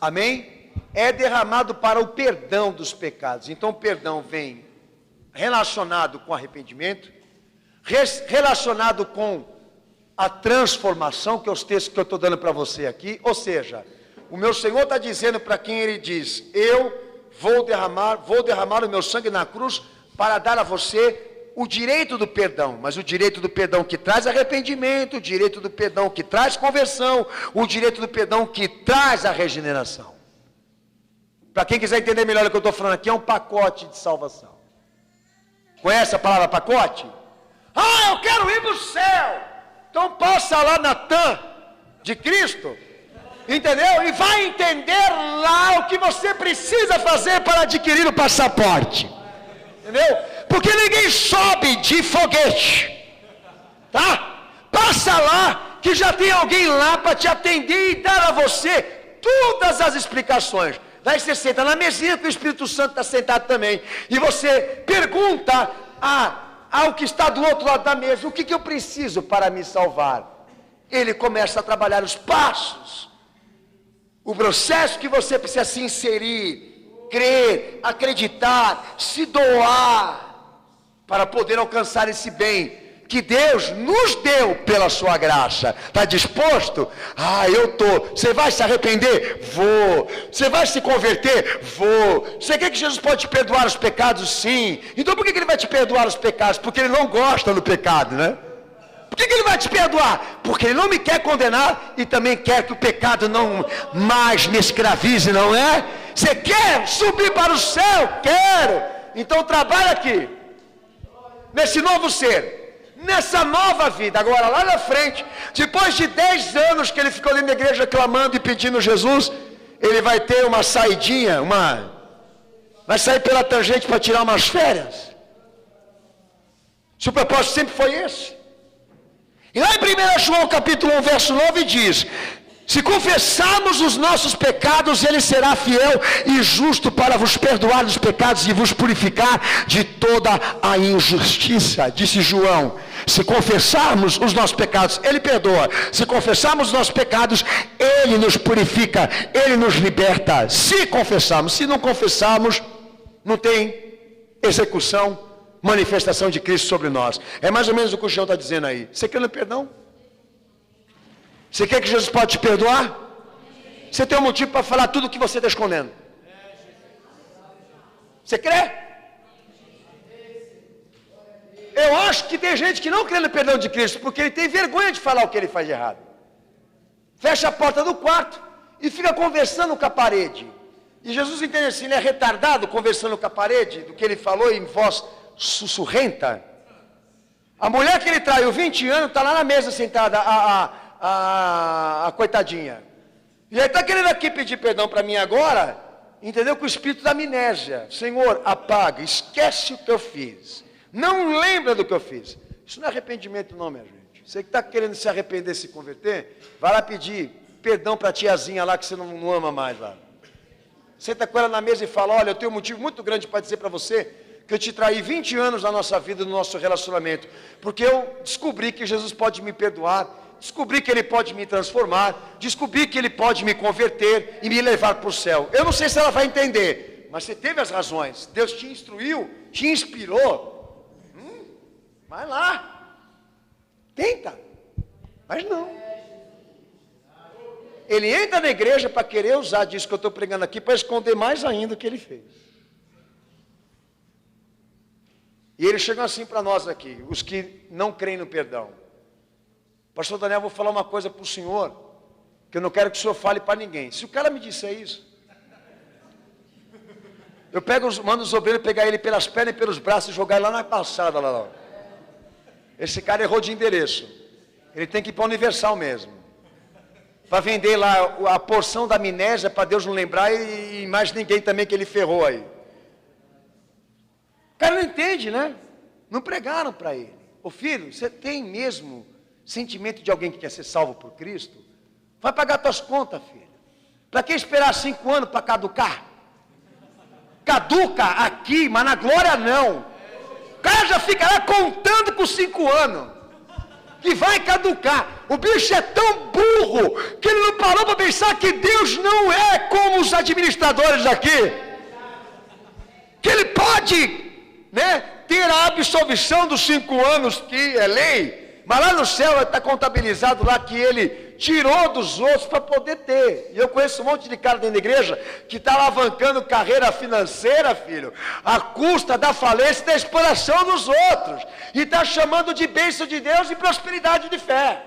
Amém? É derramado para o perdão dos pecados. Então o perdão vem relacionado com arrependimento, relacionado com a transformação, que é os textos que eu estou dando para você aqui. Ou seja, o meu Senhor está dizendo para quem ele diz, eu vou derramar o meu sangue na cruz para dar a você o direito do perdão, mas o direito do perdão que traz arrependimento, o direito do perdão que traz conversão, o direito do perdão que traz a regeneração. Para quem quiser entender melhor o que eu estou falando aqui, é um pacote de salvação. Conhece a palavra pacote? Ah, eu quero ir para o céu. Então passa lá na TAM de Cristo, entendeu? E vai entender lá o que você precisa fazer para adquirir o passaporte. Entendeu? Porque ninguém sobe de foguete, tá? Passa lá, que já tem alguém lá para te atender e dar a você todas as explicações. Daí você senta na mesinha que o Espírito Santo está sentado também. E você pergunta ao que está do outro lado da mesa, o que eu preciso para me salvar? Ele começa a trabalhar os passos, o processo que você precisa se inserir, crer, acreditar, se doar, para poder alcançar esse bem que Deus nos deu pela sua graça. Está disposto? Eu estou. Você vai se arrepender? Vou. Você vai se converter? Vou. Você quer que Jesus pode te perdoar os pecados? Sim. Então por que ele vai te perdoar os pecados? Porque ele não gosta do pecado, né? Por que ele vai te perdoar? Porque ele não me quer condenar e também quer que o pecado não mais me escravize, não é? Você quer subir para o céu? Quero. Então trabalha aqui. nesse novo ser, nessa nova vida. Agora, lá na frente, depois de 10 anos que ele ficou ali na igreja clamando e pedindo Jesus, ele vai ter uma saidinha, vai sair pela tangente para tirar umas férias. Se o propósito sempre foi esse. E lá em 1 João capítulo 1, verso 9 diz: se confessarmos os nossos pecados, Ele será fiel e justo para vos perdoar os pecados e vos purificar de toda a injustiça. Disse João, se confessarmos os nossos pecados, Ele perdoa. Se confessarmos os nossos pecados, Ele nos purifica, Ele nos liberta. Se confessarmos, se não confessarmos, não tem execução, manifestação de Cristo sobre nós. É mais ou menos o que o João está dizendo aí. Você quer no perdão? Você quer que Jesus pode te perdoar? Você tem um motivo para falar tudo o que você está escondendo. Você crê? Eu acho que tem gente que não crê no perdão de Cristo, porque ele tem vergonha de falar o que ele faz de errado. Fecha a porta do quarto e fica conversando com a parede. E Jesus entende assim, ele é retardado conversando com a parede, do que ele falou em voz sussurrenta. A mulher que ele traiu 20 anos está lá na mesa sentada, a coitadinha. E aí está querendo aqui pedir perdão para mim agora, entendeu? Com o espírito da amnésia. Senhor, apaga, esquece o que eu fiz. Não lembra do que eu fiz. Isso não é arrependimento não, minha gente. Você que está querendo se arrepender, se converter, vai lá pedir perdão para a tiazinha lá que você não ama mais lá. Senta com ela na mesa e fala, olha, eu tenho um motivo muito grande para dizer para você que eu te traí 20 anos na nossa vida, no nosso relacionamento, porque eu descobri que Jesus pode me perdoar, descobri que Ele pode me transformar, descobri que Ele pode me converter e me levar para o céu. Eu não sei se ela vai entender, mas você teve as razões, Deus te instruiu, te inspirou, vai lá, tenta, mas não. Ele entra na igreja para querer usar disso que eu estou pregando aqui, para esconder mais ainda o que ele fez. E ele chegou assim para nós aqui, os que não creem no perdão. Pastor Daniel, eu vou falar uma coisa para o senhor, que eu não quero que o senhor fale para ninguém. Se o cara me disser isso, eu mando os obreiros pegar ele pelas pernas e pelos braços e jogar ele lá na calçada. Lá. Esse cara errou de endereço. Ele tem que ir para a Universal mesmo. Para vender lá a porção da amnésia, para Deus não lembrar e mais ninguém também que ele ferrou aí. O cara não entende, né? Não pregaram para ele. Ô filho, você tem mesmo sentimento de alguém que quer ser salvo por Cristo? Vai pagar tuas contas, filho. Para que esperar 5 anos para caducar? Caduca aqui, mas na glória não. O cara já fica lá contando com 5 anos. Que vai caducar. O bicho é tão burro que ele não parou para pensar que Deus não é como os administradores aqui. Que ele pode, né, ter a absolvição dos 5 anos que é lei, mas lá no céu está contabilizado lá que ele tirou dos outros para poder ter. E eu conheço um monte de cara dentro da igreja que está alavancando carreira financeira, filho, à custa da falência e da exploração dos outros, e está chamando de bênção de Deus e prosperidade de fé.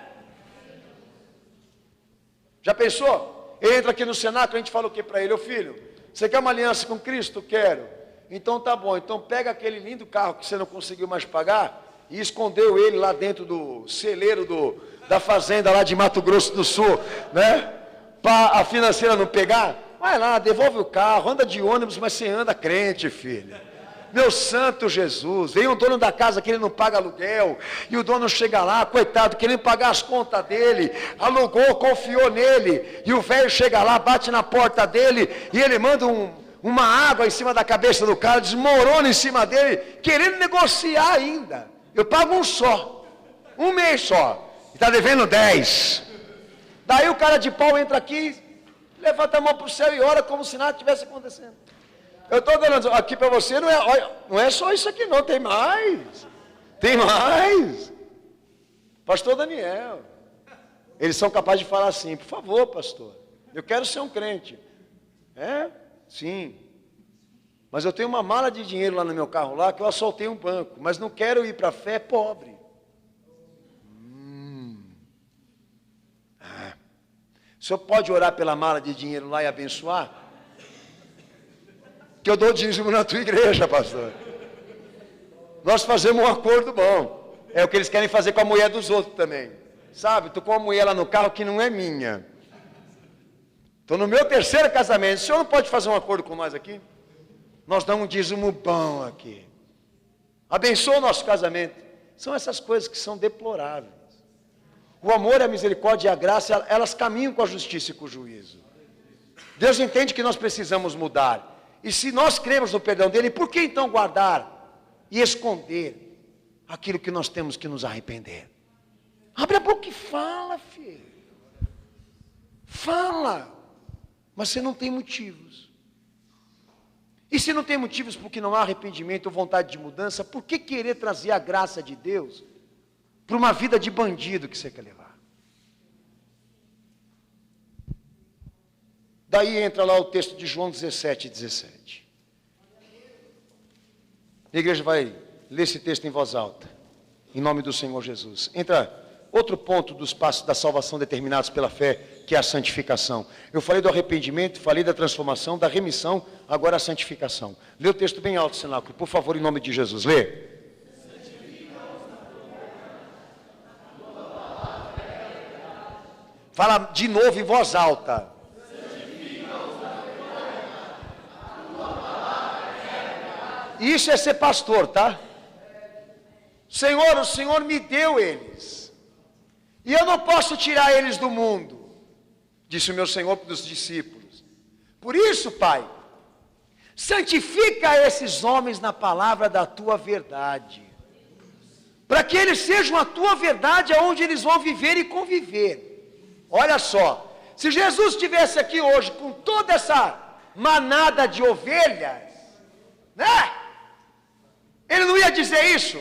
Já pensou? Ele entra aqui no cenáculo, a gente fala o que para ele? Ô filho, você quer uma aliança com Cristo? Quero. Então tá bom, então pega aquele lindo carro que você não conseguiu mais pagar e escondeu ele lá dentro do celeiro da fazenda lá de Mato Grosso do Sul, né? Para a financeira não pegar. Vai lá, devolve o carro, anda de ônibus, mas você anda crente, filho. Meu santo Jesus, vem o dono da casa que ele não paga aluguel, e o dono chega lá, coitado, querendo pagar as contas dele, alugou, confiou nele, e o velho chega lá, bate na porta dele, e ele manda uma água em cima da cabeça do cara, desmorona em cima dele, querendo negociar ainda. Eu pago um mês só, e está devendo 10. Daí o cara de pau entra aqui, levanta a mão para o céu e ora como se nada estivesse acontecendo. Eu estou dando aqui para você, não é só isso aqui não, tem mais. Tem mais. Pastor Daniel, eles são capazes de falar assim, por favor pastor, eu quero ser um crente. É? Sim. Mas eu tenho uma mala de dinheiro lá no meu carro lá, que eu assaltei um banco, mas não quero ir para a fé pobre. O senhor pode orar pela mala de dinheiro lá e abençoar? Que eu dou dízimo na tua igreja, pastor. Nós fazemos um acordo bom. É o que eles querem fazer com a mulher dos outros também. Sabe, estou com uma mulher lá no carro que não é minha. Estou no meu terceiro casamento. O senhor não pode fazer um acordo com nós aqui? Nós damos um dízimo bom aqui. Abençoa o nosso casamento. São essas coisas que são deploráveis. O amor, a misericórdia e a graça, elas caminham com a justiça e com o juízo. Deus entende que nós precisamos mudar. E se nós cremos no perdão dele, por que então guardar e esconder aquilo que nós temos que nos arrepender? Abre a boca e fala, filho. Fala. Mas você não tem motivos. E se não tem motivos porque não há arrependimento ou vontade de mudança, por que querer trazer a graça de Deus para uma vida de bandido que você quer levar? Daí entra lá o texto de João 17:17. A igreja vai ler esse texto em voz alta, em nome do Senhor Jesus. Entra outro ponto dos passos da salvação determinados pela fé, que é a santificação. Eu falei do arrependimento, falei da transformação, da remissão, agora a santificação. Lê o texto bem alto, cenáculo, por favor, em nome de Jesus. Lê. Fala de novo em voz alta. Isso é ser pastor, tá? Senhor, o Senhor me deu eles. E eu não posso tirar eles do mundo, disse o meu Senhor para os discípulos. Por isso, Pai, santifica esses homens na palavra da tua verdade, para que eles sejam a tua verdade, aonde eles vão viver e conviver. Olha só, se Jesus estivesse aqui hoje com toda essa manada de ovelhas, né? Ele não ia dizer isso.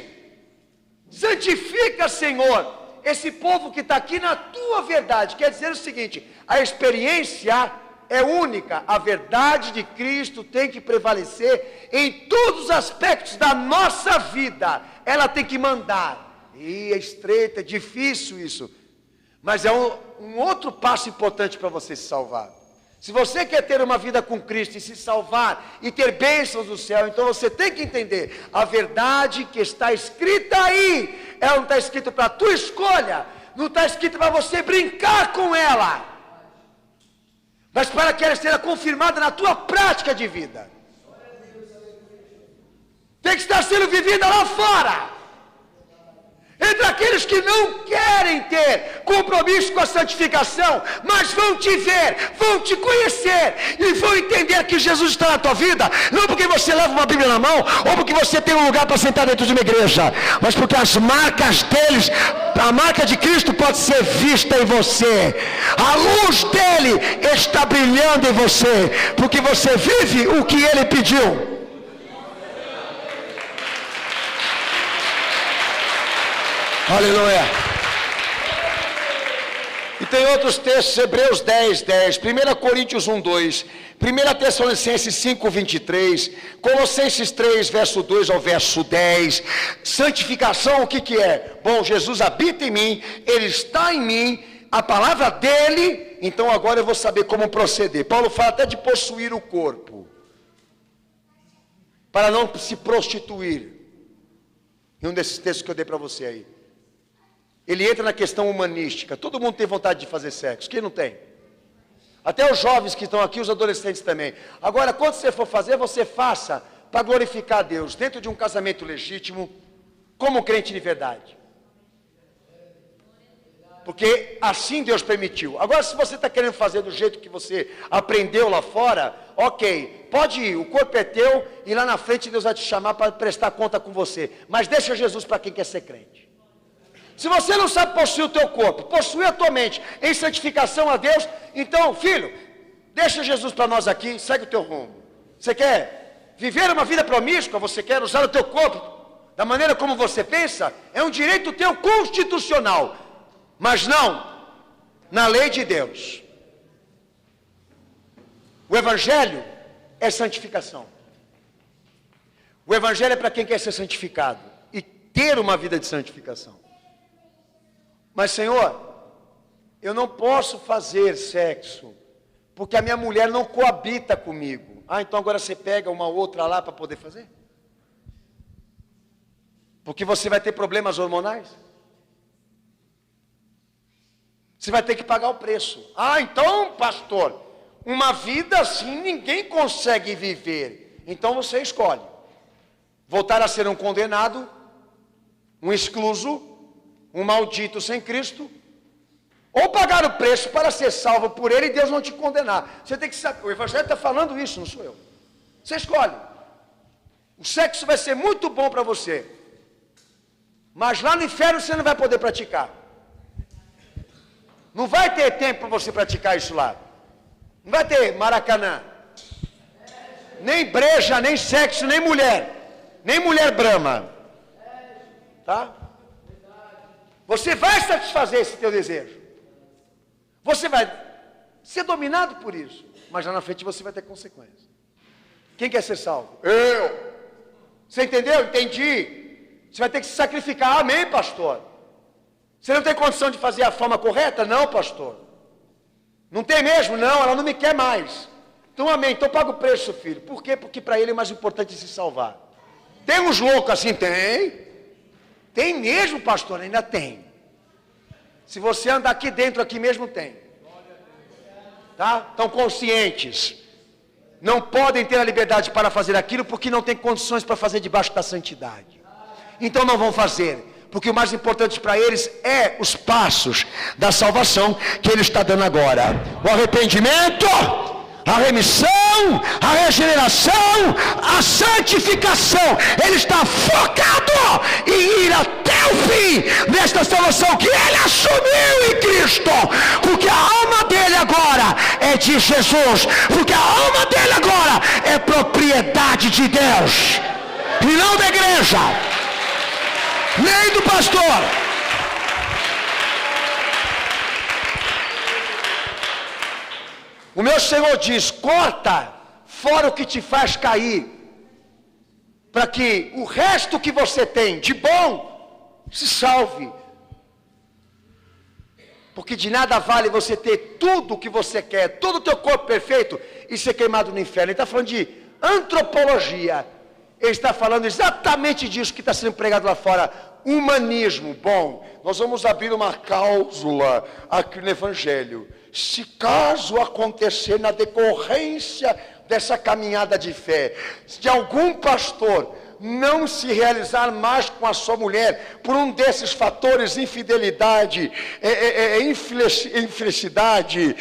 Santifica, Senhor, esse povo que está aqui na tua verdade. Quer dizer o seguinte: a experiência é única, a verdade de Cristo tem que prevalecer em todos os aspectos da nossa vida. Ela tem que mandar. E é estreita, é difícil isso, mas é um outro passo importante para você se salvar. Se você quer ter uma vida com Cristo e se salvar e ter bênçãos do céu, então você tem que entender a verdade que está escrita aí. Ela não está escrita para a tua escolha, não está escrita para você brincar com ela, mas para que ela seja confirmada na tua prática de vida. Tem que estar sendo vivida lá fora. Entre aqueles que não querem ter compromisso com a santificação, mas vão te ver, vão te conhecer e vão entender que Jesus está na tua vida, não porque você leva uma Bíblia na mão, ou porque você tem um lugar para sentar dentro de uma igreja, mas porque as marcas deles, a marca de Cristo pode ser vista em você. A luz dele está brilhando em você, porque você vive o que ele pediu. Aleluia. E tem outros textos, Hebreus 10:10, 1 Coríntios 1:2, 1 Tessalonicenses 5:23, Colossenses 3, verso 2 ao verso 10. Santificação, o que é? Bom, Jesus habita em mim, Ele está em mim, a palavra dEle, então agora eu vou saber como proceder. Paulo fala até de possuir o corpo, para não se prostituir. Em um desses textos que eu dei para você aí. Ele entra na questão humanística. Todo mundo tem vontade de fazer sexo. Quem não tem? Até os jovens que estão aqui, os adolescentes também. Agora, quando você for fazer, você faça para glorificar a Deus, dentro de um casamento legítimo, como crente de verdade. Porque assim Deus permitiu. Agora, se você está querendo fazer do jeito que você aprendeu lá fora, ok, pode ir, o corpo é teu, e lá na frente Deus vai te chamar para prestar conta com você. Mas deixa Jesus para quem quer ser crente. Se você não sabe possuir o teu corpo, possuir a tua mente em santificação a Deus, então, filho, deixa Jesus para nós aqui, segue o teu rumo. Você quer viver uma vida promíscua, você quer usar o teu corpo da maneira como você pensa, é um direito teu constitucional, mas não na lei de Deus. O Evangelho é santificação. O Evangelho é para quem quer ser santificado e ter uma vida de santificação. Mas, Senhor, eu não posso fazer sexo, porque a minha mulher não coabita comigo. Ah, então agora você pega uma outra lá para poder fazer? Porque você vai ter problemas hormonais. Você vai ter que pagar o preço. Ah, então, pastor, uma vida assim ninguém consegue viver. Então você escolhe voltar a ser um condenado, um excluso, um maldito sem Cristo, ou pagar o preço para ser salvo por Ele e Deus não te condenar. Você tem que saber, o Evangelho está falando isso, não sou eu. Você escolhe. O sexo vai ser muito bom para você, mas lá no inferno você não vai poder praticar. Não vai ter tempo para você praticar isso lá. Não vai ter Maracanã. Nem breja, nem sexo, nem mulher. Nem mulher brama. Tá? Você vai satisfazer esse teu desejo. Você vai ser dominado por isso. Mas lá na frente você vai ter consequências. Quem quer ser salvo? Eu. Você entendeu? Entendi. Você vai ter que se sacrificar. Amém, pastor. Você não tem condição de fazer a forma correta? Não, pastor. Não tem mesmo? Não, ela não me quer mais. Então, amém. Então paga o preço, filho. Por quê? Porque para ele é mais importante se salvar. Tem uns loucos assim? Tem. Tem mesmo, pastor? Ainda tem. Se você andar aqui dentro, aqui mesmo tem. Tá? Estão conscientes. Não podem ter a liberdade para fazer aquilo porque não tem condições para fazer debaixo da santidade. Então não vão fazer. Porque o mais importante para eles é os passos da salvação que Ele está dando agora. O arrependimento, a remissão, a regeneração, a santificação. Ele está focado em ir até o fim desta salvação que Ele assumiu em Cristo. Porque a alma dele agora é de Jesus. Porque a alma dele agora é propriedade de Deus. E não da igreja. Nem do pastor. O meu Senhor diz: corta fora o que te faz cair, para que o resto que você tem de bom se salve. Porque de nada vale você ter tudo o que você quer, todo o teu corpo perfeito, e ser queimado no inferno. Ele está falando de antropologia. Ele está falando exatamente disso que está sendo pregado lá fora. Humanismo. Bom, nós vamos abrir uma cláusula aqui no Evangelho. Se caso acontecer na decorrência dessa caminhada de fé, se algum pastor não se realizar mais com a sua mulher por um desses fatores, infidelidade, infelicidade,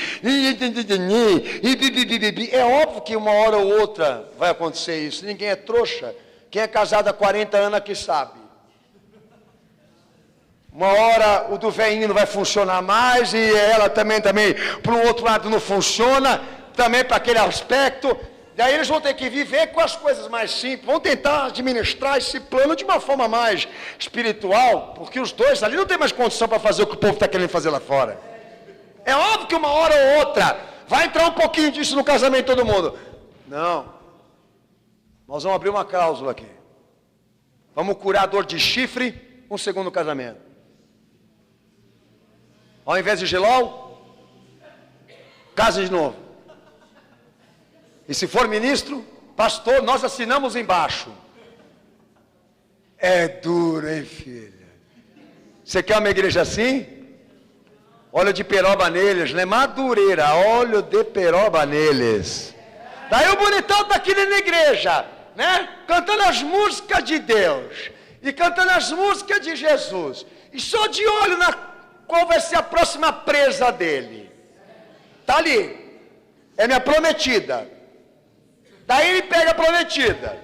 é óbvio que uma hora ou outra vai acontecer isso. Ninguém é trouxa. Quem é casado há 40 anos aqui sabe. Uma hora o do veinho não vai funcionar mais, e ela também para o outro lado não funciona, também para aquele aspecto. Daí eles vão ter que viver com as coisas mais simples, vão tentar administrar esse plano de uma forma mais espiritual, porque os dois ali não tem mais condição para fazer o que o povo está querendo fazer lá fora. É óbvio que uma hora ou outra vai entrar um pouquinho disso no casamento de todo mundo. Não. Nós vamos abrir uma cláusula aqui. Vamos curar a dor de chifre com o segundo casamento. Ao invés de gelol, casa de novo. E se for ministro, pastor, nós assinamos embaixo. É duro, hein, filha? Você quer uma igreja assim? Óleo de peroba neles, né? Madureira, óleo de peroba neles. Daí o bonitão está aqui na igreja, né? Cantando as músicas de Deus. E cantando as músicas de Jesus. E só de olho na qual vai ser a próxima presa dele. Está ali. É minha prometida. Daí ele pega a prometida,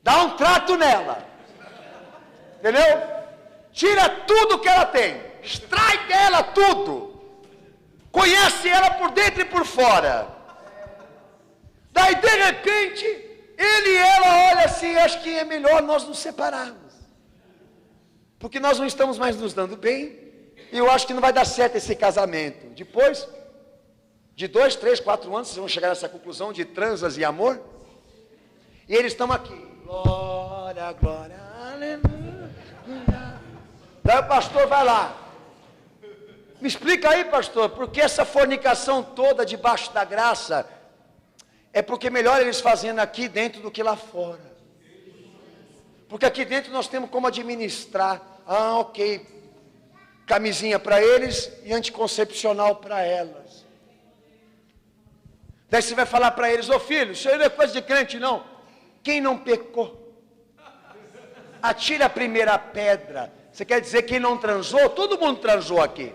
dá um trato nela, entendeu? Tira tudo que ela tem, extrai dela tudo, conhece ela por dentro e por fora. Daí de repente, ele e ela olham assim: acho que é melhor nós nos separarmos, porque nós não estamos mais nos dando bem, e eu acho que não vai dar certo esse casamento. Depois de 2, 3, 4 anos, vocês vão chegar nessa conclusão de transas e amor. E eles estão aqui. Glória, glória, aleluia. Daí o pastor vai lá. Me explica aí, pastor, por que essa fornicação toda debaixo da graça? É porque melhor eles fazendo aqui dentro do que lá fora. Porque aqui dentro nós temos como administrar. Ah, ok. Camisinha para eles e anticoncepcional para elas. Daí você vai falar para eles: ô filho, isso aí não é coisa de crente não. Quem não pecou? Atire a primeira pedra. Você quer dizer quem não transou? Todo mundo transou aqui.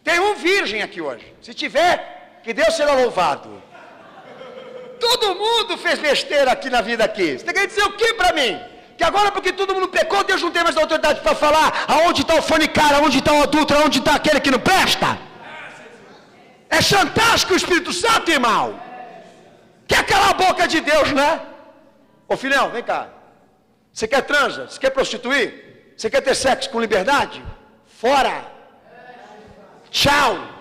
Tem um virgem aqui hoje. Se tiver, que Deus seja louvado. Todo mundo fez besteira aqui na vida aqui. Você quer dizer o que para mim? Que agora porque todo mundo pecou, Deus não tem mais autoridade para falar aonde está o fornicário, aonde está o adúltero, aonde está aquele que não presta? É chantagem com o Espírito Santo, irmão. Quer calar a boca de Deus, né? Ô filhão, vem cá. Você quer transa? Você quer prostituir? Você quer ter sexo com liberdade? Fora. Tchau.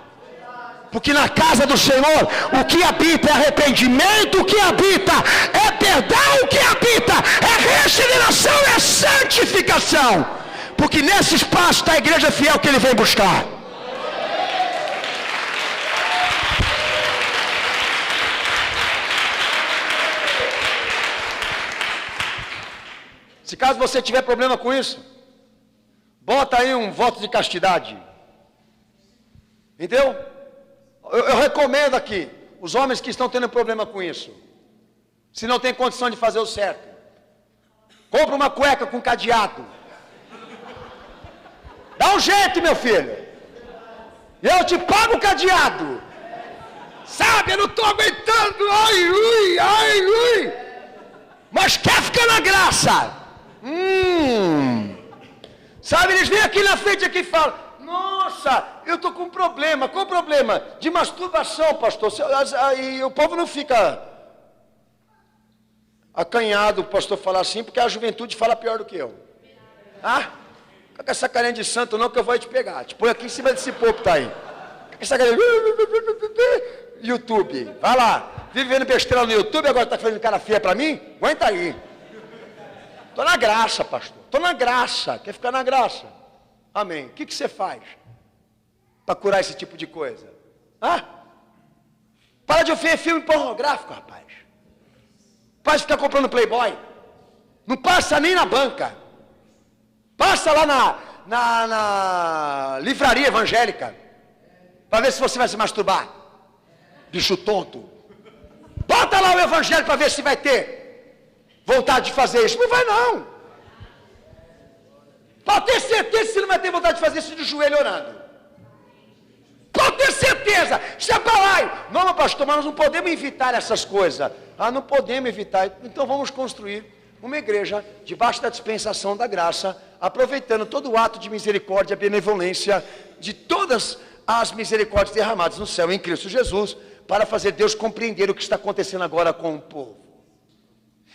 Porque na casa do Senhor, o que habita é arrependimento, o que habita é perdão, o que habita é regeneração, é santificação. Porque nesse espaço está a igreja fiel que ele vem buscar. Se caso você tiver problema com isso, bota aí um voto de castidade. Entendeu? Eu recomendo aqui, os homens que estão tendo problema com isso, se não tem condição de fazer o certo, compra uma cueca com cadeado. Dá um jeito, meu filho. Eu te pago o cadeado. Sabe, eu não estou aguentando. Ai, ui, ai, ui. Mas quer ficar na graça. Sabe, eles vêm aqui na frente aqui e falam: nossa, eu estou com um problema. Qual o problema? De masturbação, pastor. E o povo não fica acanhado, o pastor falar assim, porque a juventude fala pior do que eu. Ah? Fica com essa carinha de santo não, que eu vou te pegar. Te põe aqui em cima desse povo que está aí. Fica com essa carinha. YouTube, vai lá. Vive vendo besteira no YouTube, agora está fazendo cara feia para mim? Aguenta aí. Estou na graça, pastor. Estou na graça. Quer ficar na graça? Amém. O que você faz para curar esse tipo de coisa? Para de ver filme pornográfico, rapaz. Para de ficar comprando Playboy. Não passa nem na banca. Passa lá na livraria evangélica. Para ver se você vai se masturbar. Bicho tonto. Bota lá o evangelho para ver se vai ter vontade de fazer isso. Não vai não. Pode ter certeza que você não vai ter vontade de fazer isso de joelho orando. Pode ter certeza. Isso é balaio. Não, pastor, mas nós não podemos evitar essas coisas. Não podemos evitar. Então vamos construir uma igreja debaixo da dispensação da graça, aproveitando todo o ato de misericórdia, benevolência, de todas as misericórdias derramadas no céu em Cristo Jesus, para fazer Deus compreender o que está acontecendo agora com o povo.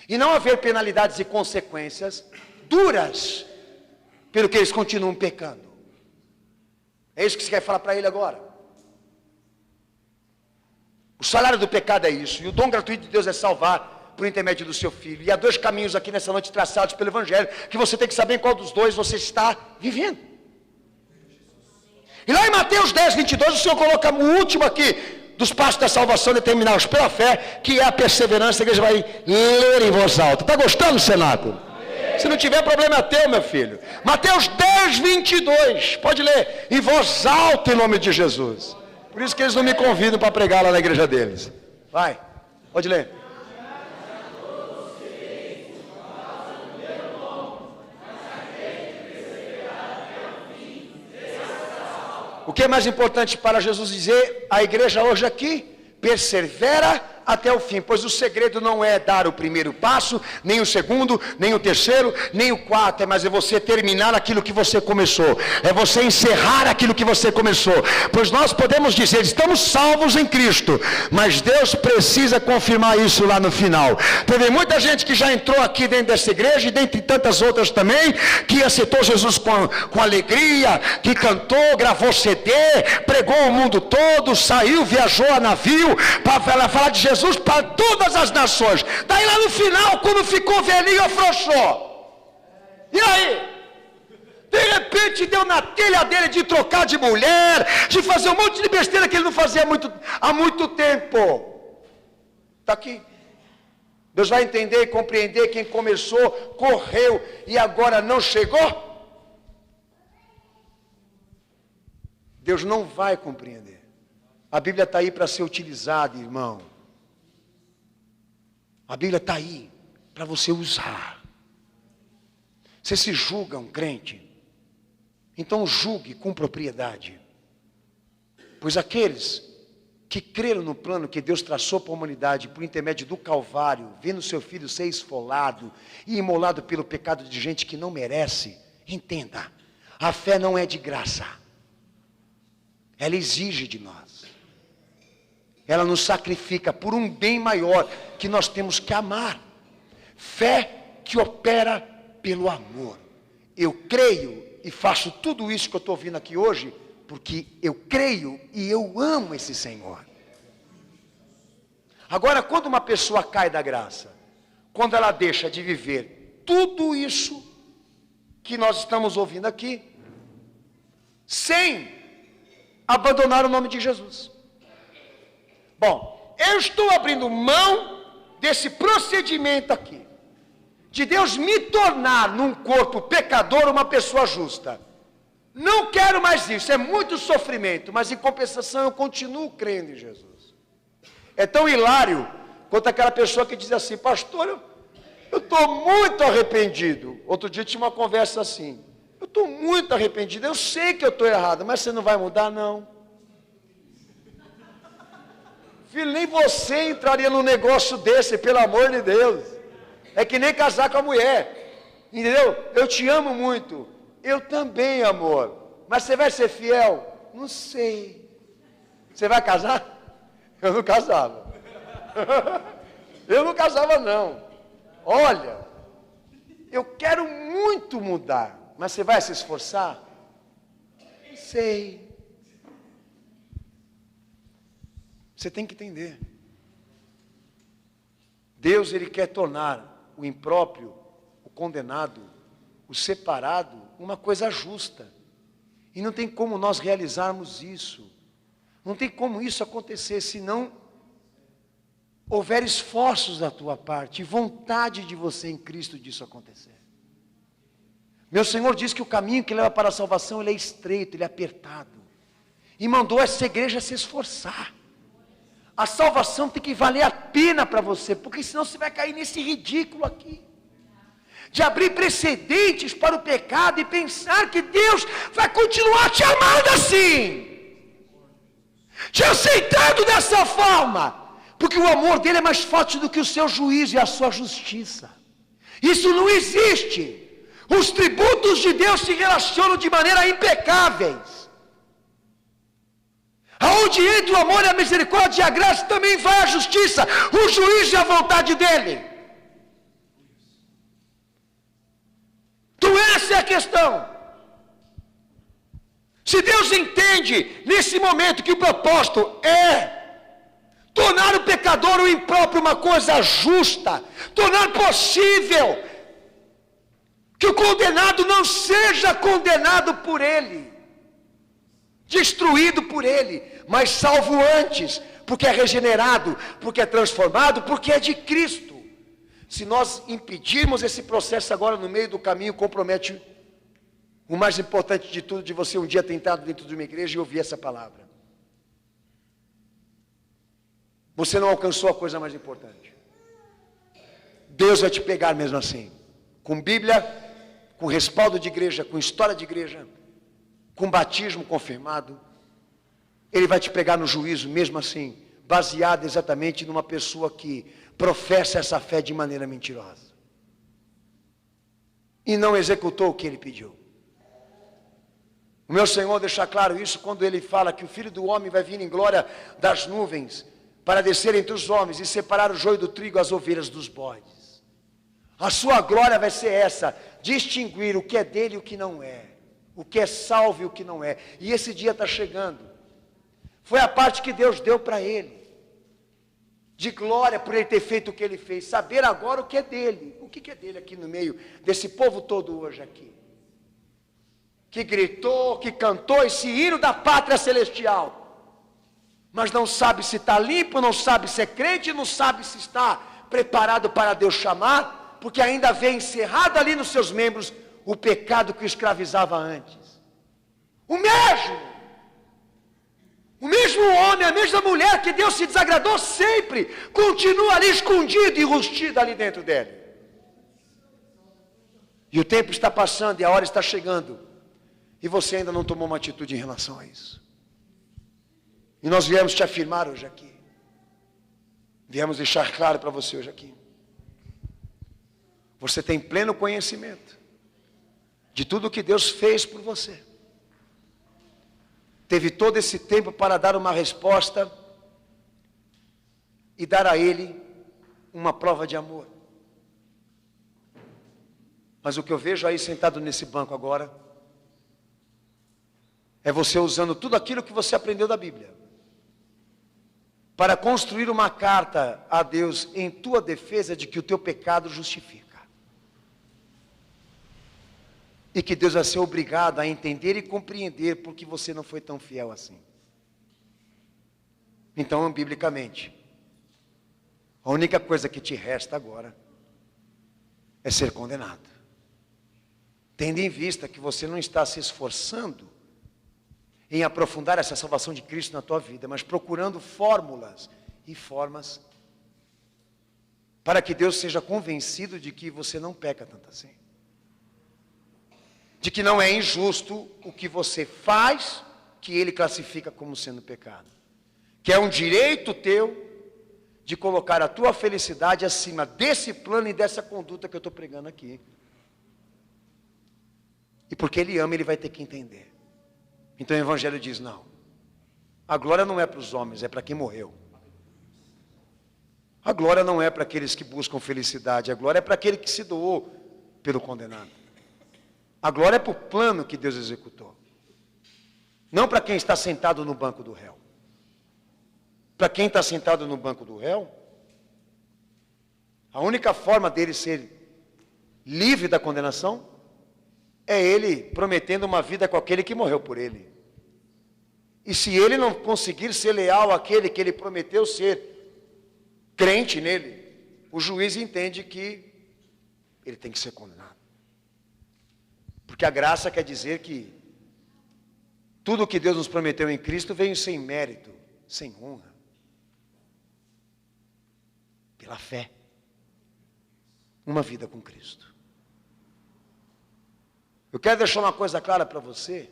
E não haver penalidades e consequências duras pelo que eles continuam pecando. É isso que você quer falar para ele agora. O salário do pecado é isso. E o dom gratuito de Deus é salvar por intermédio do seu Filho. E há dois caminhos aqui nessa noite traçados pelo Evangelho, que você tem que saber em qual dos dois você está vivendo. E lá em Mateus 10, 22, o Senhor coloca o último aqui dos passos da salvação determinados pela fé, que é a perseverança. A igreja vai ler em voz alta. Está gostando, Senado? Se não tiver problema é teu, meu filho. Mateus 10, 22. Pode ler em voz alta em nome de Jesus. Por isso que eles não me convidam para pregar lá na igreja deles. Vai, pode ler. O que é mais importante para Jesus dizer à igreja hoje aqui? Persevera até o fim, pois o segredo não é dar o primeiro passo, nem o segundo, nem o terceiro, nem o quarto, mas é você terminar aquilo que você começou, é você encerrar aquilo que você começou, pois nós podemos dizer, estamos salvos em Cristo, mas Deus precisa confirmar isso lá no final. Teve muita gente que já entrou aqui dentro dessa igreja, e dentre tantas outras também, que aceitou Jesus com alegria, que cantou, gravou CD, pregou o mundo todo, saiu, viajou a navio, para falar de Jesus para todas as nações. Daí lá no final, quando ficou velhinho, afrouxou. E aí? De repente deu na telha dele de trocar de mulher, de fazer um monte de besteira que ele não fazia há muito tempo. Está aqui. Deus vai entender e compreender quem começou, correu e agora não chegou? Deus não vai compreender. A Bíblia está aí para ser utilizada, irmão. A Bíblia está aí para você usar. Você se julga um crente? Então julgue com propriedade. Pois aqueles que creram no plano que Deus traçou para a humanidade por intermédio do Calvário, vendo seu filho ser esfolado e imolado pelo pecado de gente que não merece, entenda, a fé não é de graça. Ela exige de nós. Ela nos sacrifica por um bem maior que nós temos que amar. Fé que opera pelo amor. Eu creio e faço tudo isso que eu estou ouvindo aqui hoje, porque eu creio e eu amo esse Senhor. Agora, quando uma pessoa cai da graça, quando ela deixa de viver tudo isso que nós estamos ouvindo aqui, sem abandonar o nome de Jesus. Bom, eu estou abrindo mão desse procedimento aqui, de Deus me tornar num corpo pecador uma pessoa justa. Não quero mais isso, é muito sofrimento, mas em compensação eu continuo crendo em Jesus. É tão hilário quanto aquela pessoa que diz assim: pastor, eu estou muito arrependido. Outro dia tinha uma conversa assim: eu estou muito arrependido, eu sei que eu estou errado, mas você não vai mudar? Não. Filho, nem você entraria num negócio desse, pelo amor de Deus. É que nem casar com a mulher, entendeu? Eu te amo muito. Eu também, amor. Mas você vai ser fiel? Não sei. Você vai casar? Eu não casava. Eu não casava, não. Olha, eu quero muito mudar, mas você vai se esforçar? Não sei. Você tem que entender. Deus, Ele quer tornar o impróprio, o condenado, o separado, uma coisa justa. E não tem como nós realizarmos isso. Não tem como isso acontecer se não houver esforços da tua parte e vontade de você em Cristo disso acontecer. Meu Senhor diz que o caminho que leva para a salvação, ele é estreito, ele é apertado. E mandou essa igreja se esforçar. A salvação tem que valer a pena para você, porque senão você vai cair nesse ridículo aqui. De abrir precedentes para o pecado e pensar que Deus vai continuar te amando assim. Te aceitando dessa forma. Porque o amor dele é mais forte do que o seu juízo e a sua justiça. Isso não existe. Os tributos de Deus se relacionam de maneira impecáveis. Aonde entra o amor e a misericórdia e a graça, também vai a justiça, o juízo e a vontade dele. Então essa é a questão. Se Deus entende nesse momento que o propósito é tornar o pecador, o impróprio, uma coisa justa, tornar possível que o condenado não seja condenado por ele, destruído por ele, mas salvo antes, porque é regenerado, porque é transformado, porque é de Cristo. Se nós impedirmos esse processo agora no meio do caminho, compromete o mais importante de tudo, de você um dia ter entrado dentro de uma igreja e ouvir essa palavra. Você não alcançou a coisa mais importante. Deus vai te pegar mesmo assim, com Bíblia, com respaldo de igreja, com história de igreja, com batismo confirmado. Ele vai te pegar no juízo mesmo assim, baseado exatamente numa pessoa que professa essa fé de maneira mentirosa e não executou o que ele pediu. O meu Senhor deixa claro isso quando ele fala que o Filho do Homem vai vir em glória das nuvens para descer entre os homens e separar o joio do trigo, as ovelhas dos bodes. A sua glória vai ser essa, distinguir o que é dele e o que não é, o que é salvo e o que não é. E esse dia está chegando. Foi a parte que Deus deu para ele, de glória por ele ter feito o que ele fez, saber agora o que é dele. O que é dele aqui no meio desse povo todo hoje aqui, que gritou, que cantou esse hino da pátria celestial, mas não sabe se está limpo, não sabe se é crente, não sabe se está preparado para Deus chamar, porque ainda havia encerrado ali nos seus membros o pecado que o escravizava antes. O mesmo homem, a mesma mulher que Deus se desagradou sempre, continua ali escondido e enrustido ali dentro dele. E o tempo está passando e a hora está chegando, e você ainda não tomou uma atitude em relação a isso. E nós viemos te afirmar hoje aqui, viemos deixar claro para você hoje aqui, você tem pleno conhecimento de tudo o que Deus fez por você. Teve todo esse tempo para dar uma resposta e dar a Ele uma prova de amor. Mas o que eu vejo aí sentado nesse banco agora é você usando tudo aquilo que você aprendeu da Bíblia para construir uma carta a Deus em tua defesa de que o teu pecado justifica. E que Deus vai ser obrigado a entender e compreender porque você não foi tão fiel assim. Então, biblicamente, a única coisa que te resta agora é ser condenado. Tendo em vista que você não está se esforçando em aprofundar essa salvação de Cristo na tua vida, mas procurando fórmulas e formas para que Deus seja convencido de que você não peca tanto assim. De que não é injusto o que você faz, que Ele classifica como sendo pecado. Que é um direito teu de colocar a tua felicidade acima desse plano e dessa conduta que eu estou pregando aqui. E porque Ele ama, Ele vai ter que entender. Então o Evangelho diz, não. A glória não é para os homens, é para quem morreu. A glória não é para aqueles que buscam felicidade, a glória é para aquele que se doou pelo condenado. A glória é para o plano que Deus executou. Não para quem está sentado no banco do réu. Para quem está sentado no banco do réu, a única forma dele ser livre da condenação é ele prometendo uma vida com aquele que morreu por ele. E se ele não conseguir ser leal àquele que ele prometeu ser crente nele, o juiz entende que ele tem que ser condenado. Porque a graça quer dizer que tudo o que Deus nos prometeu em Cristo veio sem mérito, sem honra. Pela fé. Uma vida com Cristo. Eu quero deixar uma coisa clara para você,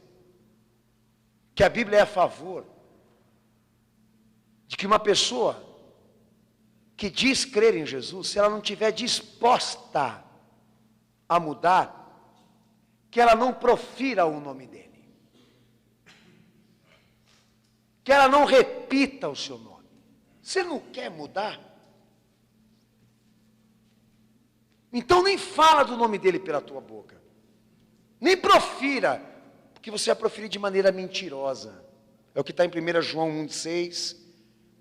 que a Bíblia é a favor de que uma pessoa que diz crer em Jesus, se ela não estiver disposta a mudar, que ela não profira o nome dele. Que ela não repita o seu nome. Você não quer mudar? Então nem fala do nome dele pela tua boca. Nem profira, porque você vai proferir de maneira mentirosa. É o que está em 1 João 1,6,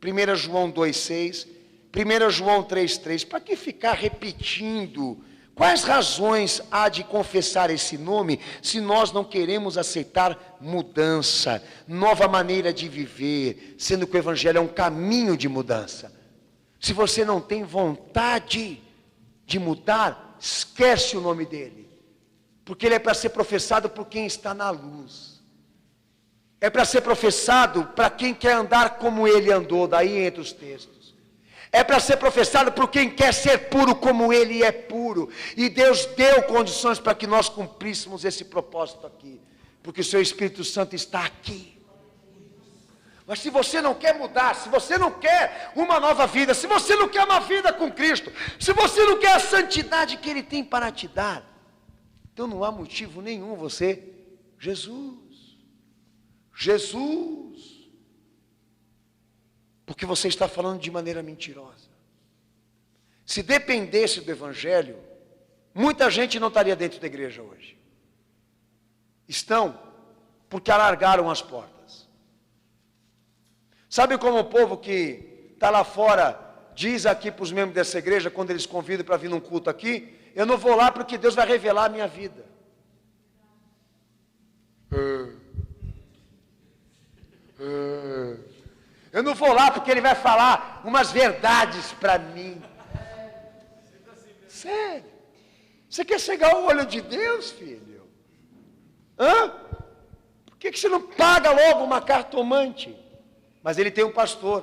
1 João 2,6, 1 João 3,3. Para que ficar repetindo? Quais razões há de confessar esse nome, se nós não queremos aceitar mudança, nova maneira de viver, sendo que o Evangelho é um caminho de mudança? Se você não tem vontade de mudar, esquece o nome dele. Porque ele é para ser professado por quem está na luz. É para ser professado para quem quer andar como ele andou, daí entre os textos. É para ser professado por quem quer ser puro como ele é puro. E Deus deu condições para que nós cumpríssemos esse propósito aqui. Porque o seu Espírito Santo está aqui. Mas se você não quer mudar, se você não quer uma nova vida, se você não quer uma vida com Cristo, se você não quer a santidade que Ele tem para te dar, então não há motivo nenhum você, Jesus, porque você está falando de maneira mentirosa. Se dependesse do Evangelho, muita gente não estaria dentro da igreja hoje. Estão, porque alargaram as portas. Sabe como o povo que está lá fora diz aqui para os membros dessa igreja, quando eles convidam para vir num culto aqui, eu não vou lá porque Deus vai revelar a minha vida. Eu não vou lá porque Ele vai falar umas verdades para mim. Sério. Você quer cegar o olho de Deus, filho? Hã? Por que você não paga logo uma cartomante? Mas ele tem um pastor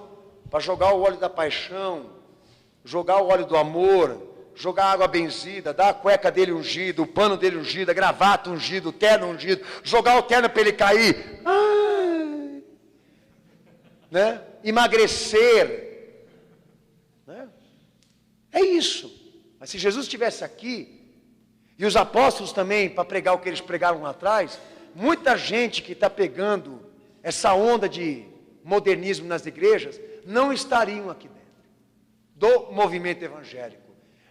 para jogar o óleo da paixão, jogar o óleo do amor, jogar água benzida, dar a cueca dele ungida, o pano dele ungido, a gravata ungida, o terno ungido, jogar o terno para ele cair. Né? Emagrecer. Né? É isso. Mas se Jesus estivesse aqui, e os apóstolos também, para pregar o que eles pregaram lá atrás, muita gente que está pegando essa onda de modernismo nas igrejas, não estariam aqui dentro do movimento evangélico.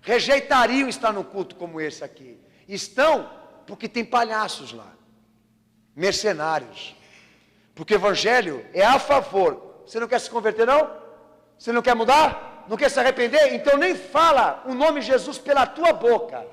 Rejeitariam estar num culto como esse aqui. Estão porque tem palhaços lá, mercenários. Porque o evangelho é a favor. Você não quer se converter não? Você não quer mudar? Não quer se arrepender? Então nem fala o nome Jesus pela tua boca,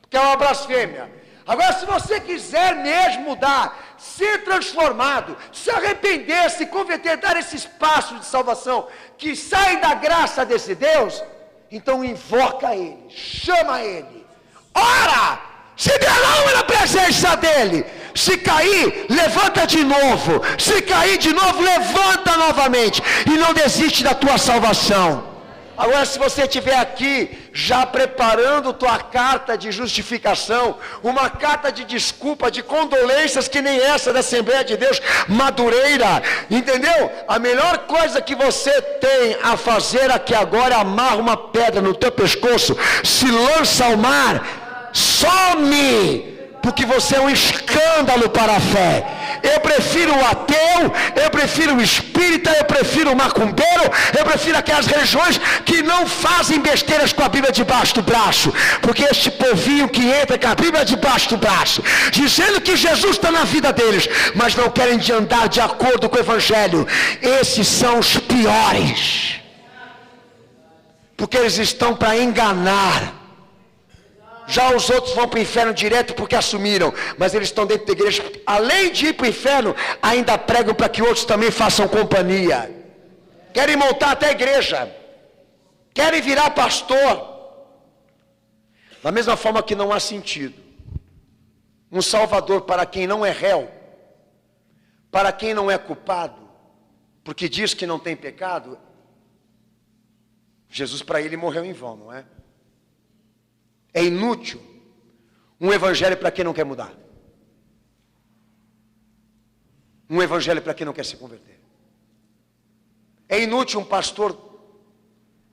que é uma blasfêmia. Agora, se você quiser mesmo mudar, ser transformado, se arrepender, se converter, dar esses passos de salvação, que saem da graça desse Deus, então invoca Ele, chama Ele, ora, se derrama na presença dEle. Se cair, levanta de novo. Se cair de novo, levanta novamente. E não desiste da tua salvação. Agora, se você estiver aqui, já preparando tua carta de justificação, uma carta de desculpa, de condolências, que nem essa da Assembleia de Deus, Madureira, entendeu? A melhor coisa que você tem a fazer aqui agora é amarra uma pedra no teu pescoço, se lança ao mar, some, porque você é um escândalo para a fé. Eu prefiro o ateu, eu prefiro o espírita, eu prefiro o macumbeiro, eu prefiro aquelas religiões que não fazem besteiras com a Bíblia debaixo do braço, porque este povinho que entra com a Bíblia debaixo do braço, dizendo que Jesus está na vida deles, mas não querem andar de acordo com o Evangelho, esses são os piores, porque eles estão para enganar. Já os outros vão para o inferno direto porque assumiram, mas eles estão dentro da igreja, além de ir para o inferno, ainda pregam para que outros também façam companhia. Querem montar até a igreja, querem virar pastor. Da mesma forma que não há sentido um salvador para quem não é réu, para quem não é culpado, porque diz que não tem pecado. Jesus, para ele, morreu em vão, não é? É inútil um evangelho para quem não quer mudar. Um evangelho para quem não quer se converter. É inútil um pastor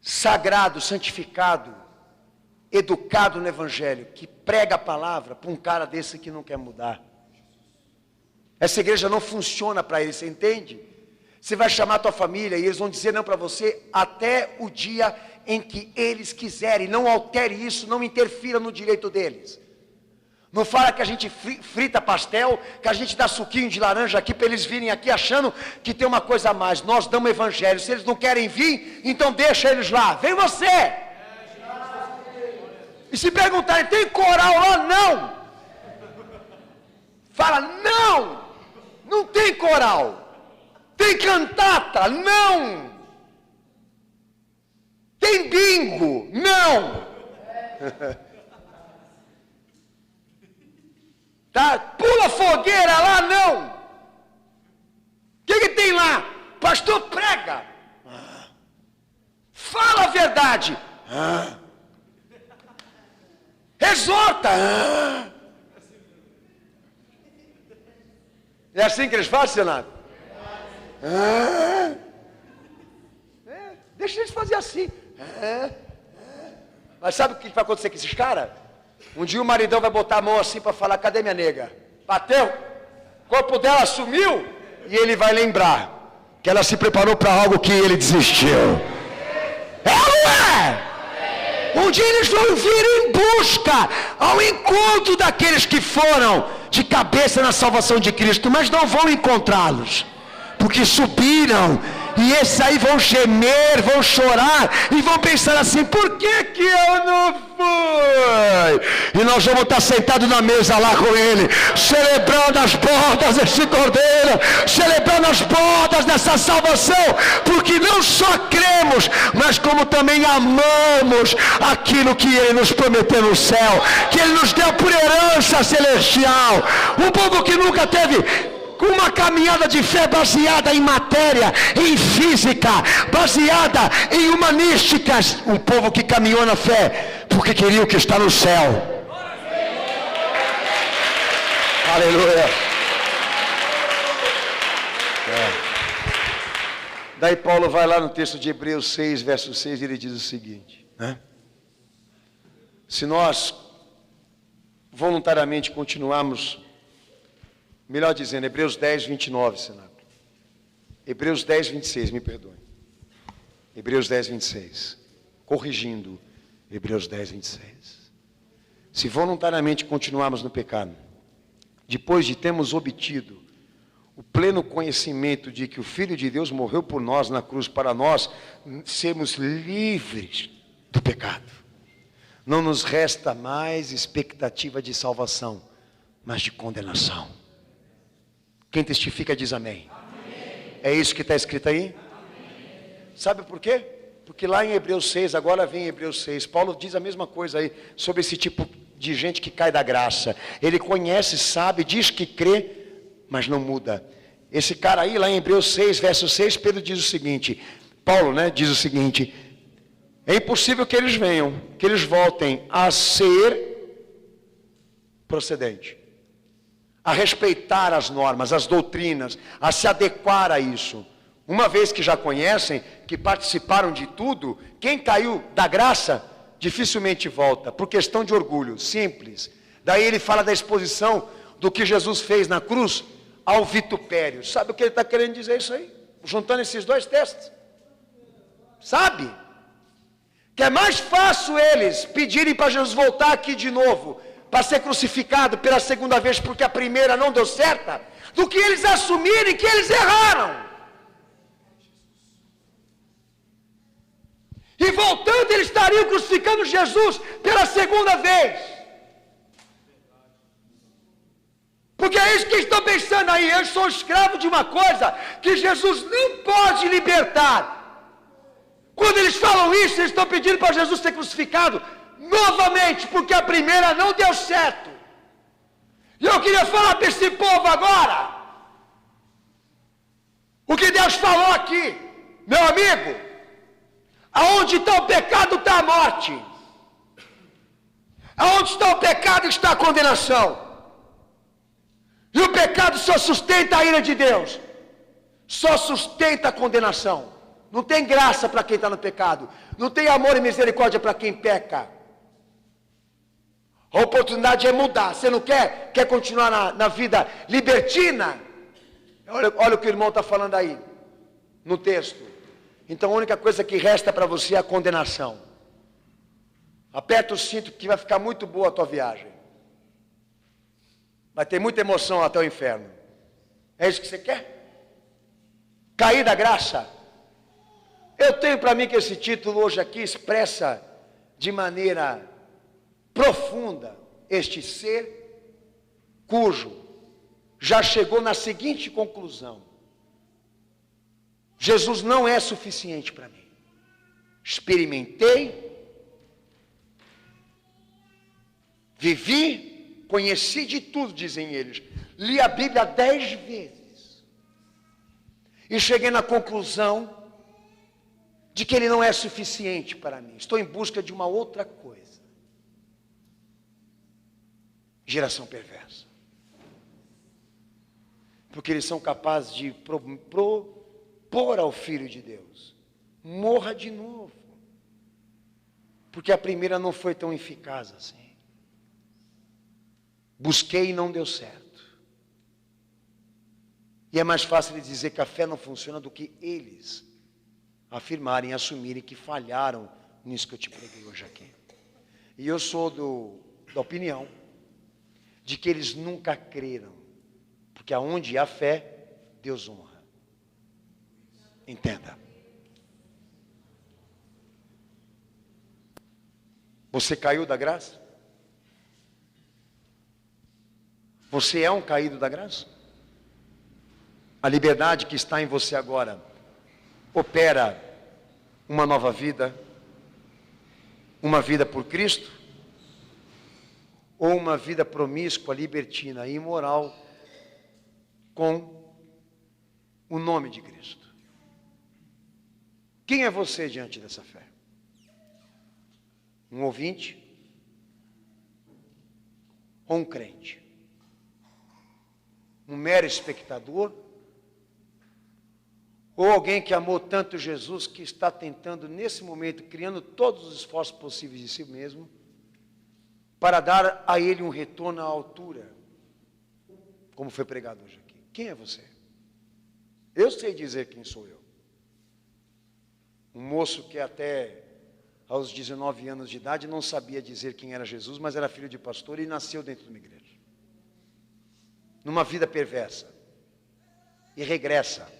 sagrado, santificado, educado no evangelho, que prega a palavra para um cara desse que não quer mudar. Essa igreja não funciona para ele, você entende? Você vai chamar a tua família e eles vão dizer não para você até o dia em que eles quiserem. Não altere isso, não interfira no direito deles. Não fala que a gente frita pastel, que a gente dá suquinho de laranja aqui para eles virem aqui achando que tem uma coisa a mais. Nós damos evangelho. Se eles não querem vir, então deixa eles lá. Vem você. E se perguntarem, tem coral lá? Não. Fala, não. Não tem coral. Tem cantata? Não. Tem bingo? Não. Tá? Pula fogueira lá? Não. O que tem lá? Pastor prega. Fala a verdade. Exorta. É assim que eles fazem, Senado? Deixa eles fazer assim. Mas sabe o que vai acontecer com esses caras? Um dia o maridão vai botar a mão assim para falar, cadê minha nega? Bateu, o corpo dela sumiu, e ele vai lembrar que ela se preparou para algo que ele desistiu. É ou não é? Um dia eles vão vir em busca ao encontro daqueles que foram de cabeça na salvação de Cristo, mas não vão encontrá-los, porque subiram. E esses aí vão gemer, vão chorar e vão pensar assim, por que eu não fui? E e nós vamos estar sentados na mesa lá com Ele, celebrando as bodas desse Cordeiro, celebrando as bodas dessa salvação, porque não só cremos, mas como também amamos aquilo que Ele nos prometeu no céu, que Ele nos deu por herança celestial. Um povo que nunca teve uma caminhada de fé baseada em matéria, em física, baseada em humanísticas. Um povo que caminhou na fé porque queria o que está no céu. Aleluia. Daí Paulo vai lá no texto de Hebreus 6, verso 6, e ele diz o seguinte, né? Se nós voluntariamente continuarmos, melhor dizendo, Hebreus 10, 29, Senado. Hebreus 10, 26, me perdoe. Hebreus 10, 26. Corrigindo, Hebreus 10, 26. Se voluntariamente continuarmos no pecado, depois de termos obtido o pleno conhecimento de que o Filho de Deus morreu por nós na cruz, para nós sermos livres do pecado, não nos resta mais expectativa de salvação, mas de condenação. Quem testifica diz amém. Amém. É isso que está escrito aí? Amém. Sabe por quê? Porque lá em Hebreus 6, agora vem Hebreus 6, Paulo diz a mesma coisa aí, sobre esse tipo de gente que cai da graça. Ele conhece, sabe, diz que crê, mas não muda. Esse cara aí, lá em Hebreus 6, verso 6, Pedro diz o seguinte, Paulo, né, diz o seguinte, é impossível que eles venham, que eles voltem a ser procedente, a respeitar as normas, as doutrinas, a se adequar a isso. Uma vez que já conhecem, que participaram de tudo, quem caiu da graça, dificilmente volta, por questão de orgulho, simples. Daí ele fala da exposição do que Jesus fez na cruz ao vitupério. Sabe o que ele está querendo dizer isso aí? Juntando esses dois textos. Sabe? Que é mais fácil eles pedirem para Jesus voltar aqui de novo, para ser crucificado pela segunda vez, porque a primeira não deu certa, do que eles assumirem que eles erraram. E voltando, eles estariam crucificando Jesus pela segunda vez. Porque é isso que eles estão pensando aí. Eu sou escravo de uma coisa que Jesus não pode libertar. Quando eles falam isso, eles estão pedindo para Jesus ser crucificado novamente, porque a primeira não deu certo. E eu queria falar para esse povo agora o que Deus falou aqui, meu amigo. Aonde está o pecado, está a morte. Aonde está o pecado, está a condenação. E o pecado só sustenta a ira de Deus, só sustenta a condenação. Não tem graça para quem está no pecado, não tem amor e misericórdia para quem peca. A oportunidade é mudar. Você não quer continuar na vida libertina? Olha o que o irmão está falando aí, no texto. Então a única coisa que resta para você é a condenação. Aperta o cinto que vai ficar muito boa a tua viagem. Vai ter muita emoção até o inferno. É isso que você quer? Cair da graça? Eu tenho para mim que esse título hoje aqui expressa de maneira profunda este ser cujo já chegou na seguinte conclusão: Jesus não é suficiente para mim. Experimentei, vivi, conheci de tudo, dizem eles. Li a Bíblia 10 vezes. E cheguei na conclusão de que Ele não é suficiente para mim. Estou em busca de uma outra coisa. Geração perversa. Porque eles são capazes de propor ao Filho de Deus: morra de novo. Porque a primeira não foi tão eficaz assim. Busquei e não deu certo. E é mais fácil eles dizer que a fé não funciona do que eles afirmarem, assumirem que falharam nisso que eu te preguei hoje aqui. E eu sou da opinião de que eles nunca creram. Porque aonde há fé, Deus honra. Entenda. Você caiu da graça? Você é um caído da graça? A liberdade que está em você agora opera uma nova vida? Uma vida por Cristo? Ou uma vida promíscua, libertina e imoral com o nome de Cristo? Quem é você diante dessa fé? Um ouvinte? Ou um crente? Um mero espectador? Ou alguém que amou tanto Jesus que está tentando nesse momento, criando todos os esforços possíveis de si mesmo, para dar a ele um retorno à altura, como foi pregado hoje aqui? Quem é você? Eu sei dizer quem sou eu. Um moço que até aos 19 anos de idade não sabia dizer quem era Jesus, mas era filho de pastor e nasceu dentro de uma igreja. Numa vida perversa e regressa.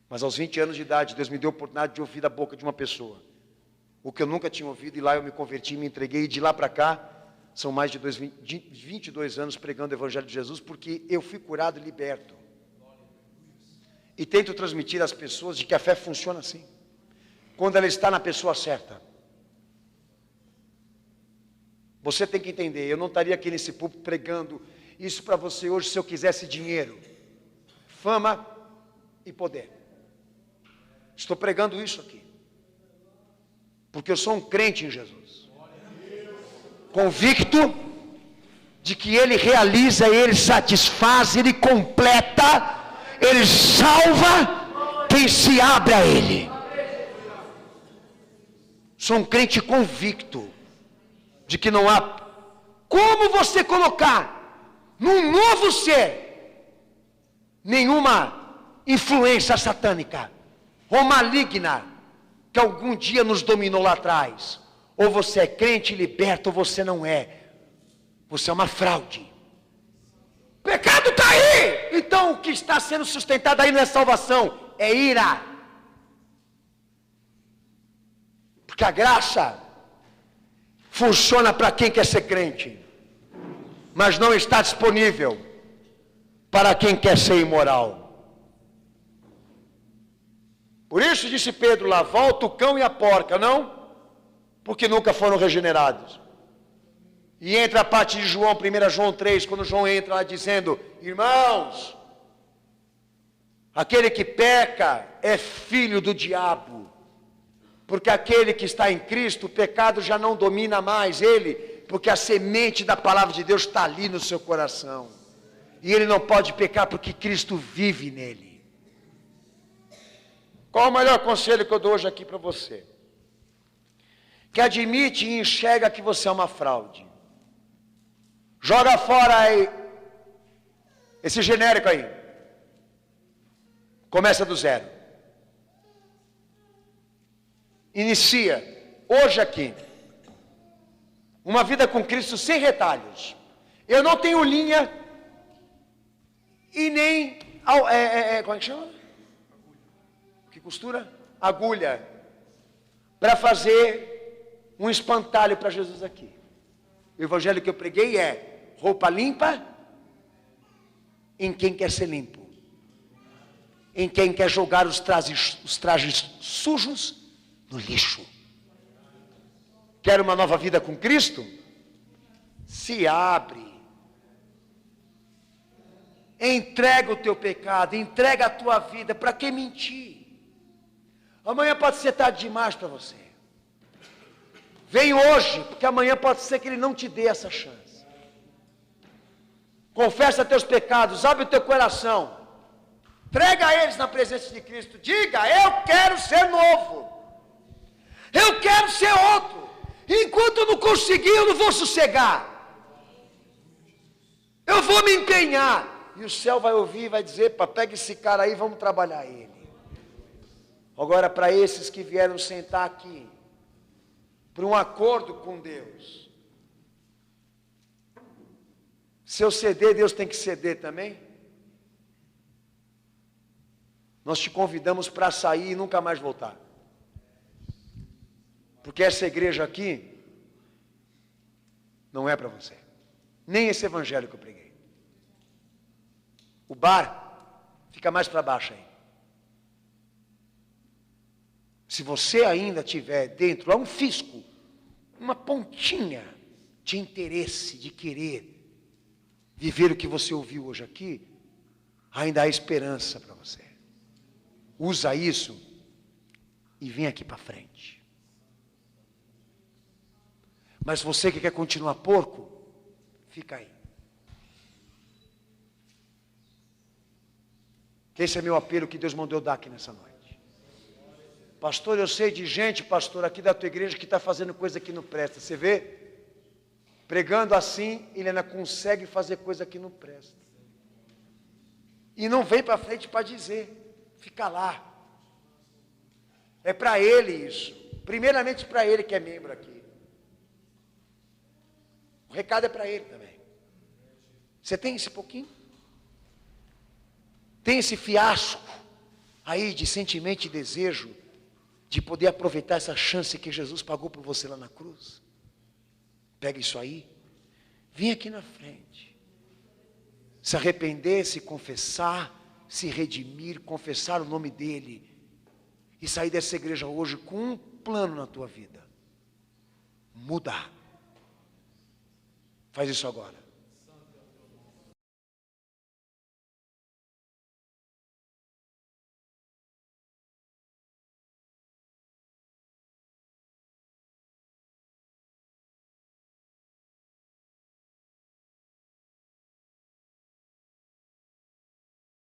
Mas aos 20 anos de idade, Deus me deu a oportunidade de ouvir da boca de uma pessoa o que eu nunca tinha ouvido, e lá eu me converti, me entreguei, e de lá para cá, são mais de 22 anos pregando o Evangelho de Jesus, porque eu fui curado e liberto. E tento transmitir às pessoas de que a fé funciona assim, quando ela está na pessoa certa. Você tem que entender, eu não estaria aqui nesse púlpito pregando isso para você hoje se eu quisesse dinheiro, fama e poder. Estou pregando isso aqui porque eu sou um crente em Jesus, convicto de que Ele realiza, Ele satisfaz, Ele completa, Ele salva quem se abre a Ele. Sou um crente convicto de que não há como você colocar num novo ser nenhuma influência satânica ou maligna que algum dia nos dominou lá atrás. Ou você é crente liberto, ou você não é. Você é uma fraude. Pecado está aí. Então o que está sendo sustentado aí não é salvação, é ira. Porque a graça funciona para quem quer ser crente, mas não está disponível para quem quer ser imoral. Por isso disse Pedro lá, volta o cão e a porca, não? Porque nunca foram regenerados. E entra a parte de João, 1 João 3, quando João entra lá dizendo, irmãos, aquele que peca é filho do diabo. Porque aquele que está em Cristo, o pecado já não domina mais ele, porque a semente da palavra de Deus está ali no seu coração. E ele não pode pecar porque Cristo vive nele. Qual o melhor conselho que eu dou hoje aqui para você? Que admite e enxerga que você é uma fraude. Joga fora aí esse genérico aí. Começa do zero. Inicia hoje aqui uma vida com Cristo sem retalhos. Eu não tenho linha e nem como é que chama? Que costura? Agulha, para fazer um espantalho para Jesus aqui. O evangelho que eu preguei é roupa limpa em quem quer ser limpo, em quem quer jogar os trajes sujos no lixo. Quer uma nova vida com Cristo? Se abre, entrega o teu pecado, entrega a tua vida. Para que mentir? Amanhã pode ser tarde demais para você. Vem hoje, porque amanhã pode ser que Ele não te dê essa chance. Confessa teus pecados, abre o teu coração, entrega a eles na presença de Cristo. Diga, eu quero ser novo, eu quero ser outro. Enquanto eu não conseguir, eu não vou sossegar, eu vou me empenhar. E o céu vai ouvir e vai dizer, pega esse cara aí, vamos trabalhar ele. Agora, para esses que vieram sentar aqui, por um acordo com Deus, se eu ceder, Deus tem que ceder também? Nós te convidamos para sair e nunca mais voltar. Porque essa igreja aqui não é para você. Nem esse evangelho que eu preguei. O bar fica mais para baixo aí. Se você ainda tiver dentro, há um fisco, uma pontinha de interesse, de querer viver o que você ouviu hoje aqui, ainda há esperança para você. Usa isso e vem aqui para frente. Mas você que quer continuar porco, fica aí. Esse é meu apelo que Deus mandou dar aqui nessa noite. Pastor, eu sei de gente, pastor, aqui da tua igreja que está fazendo coisa que não presta. Você vê? Pregando assim, ele ainda consegue fazer coisa que não presta. E não vem para frente para dizer. Fica lá. É para ele isso. Primeiramente para ele que é membro aqui. O recado é para ele também. Você tem esse pouquinho? Tem esse fiasco aí de sentimento e desejo de poder aproveitar essa chance que Jesus pagou por você lá na cruz? Pega isso aí, vem aqui na frente. Se arrepender, se confessar, se redimir, confessar o nome dele e sair dessa igreja hoje com um plano na tua vida. Mudar. Faz isso agora.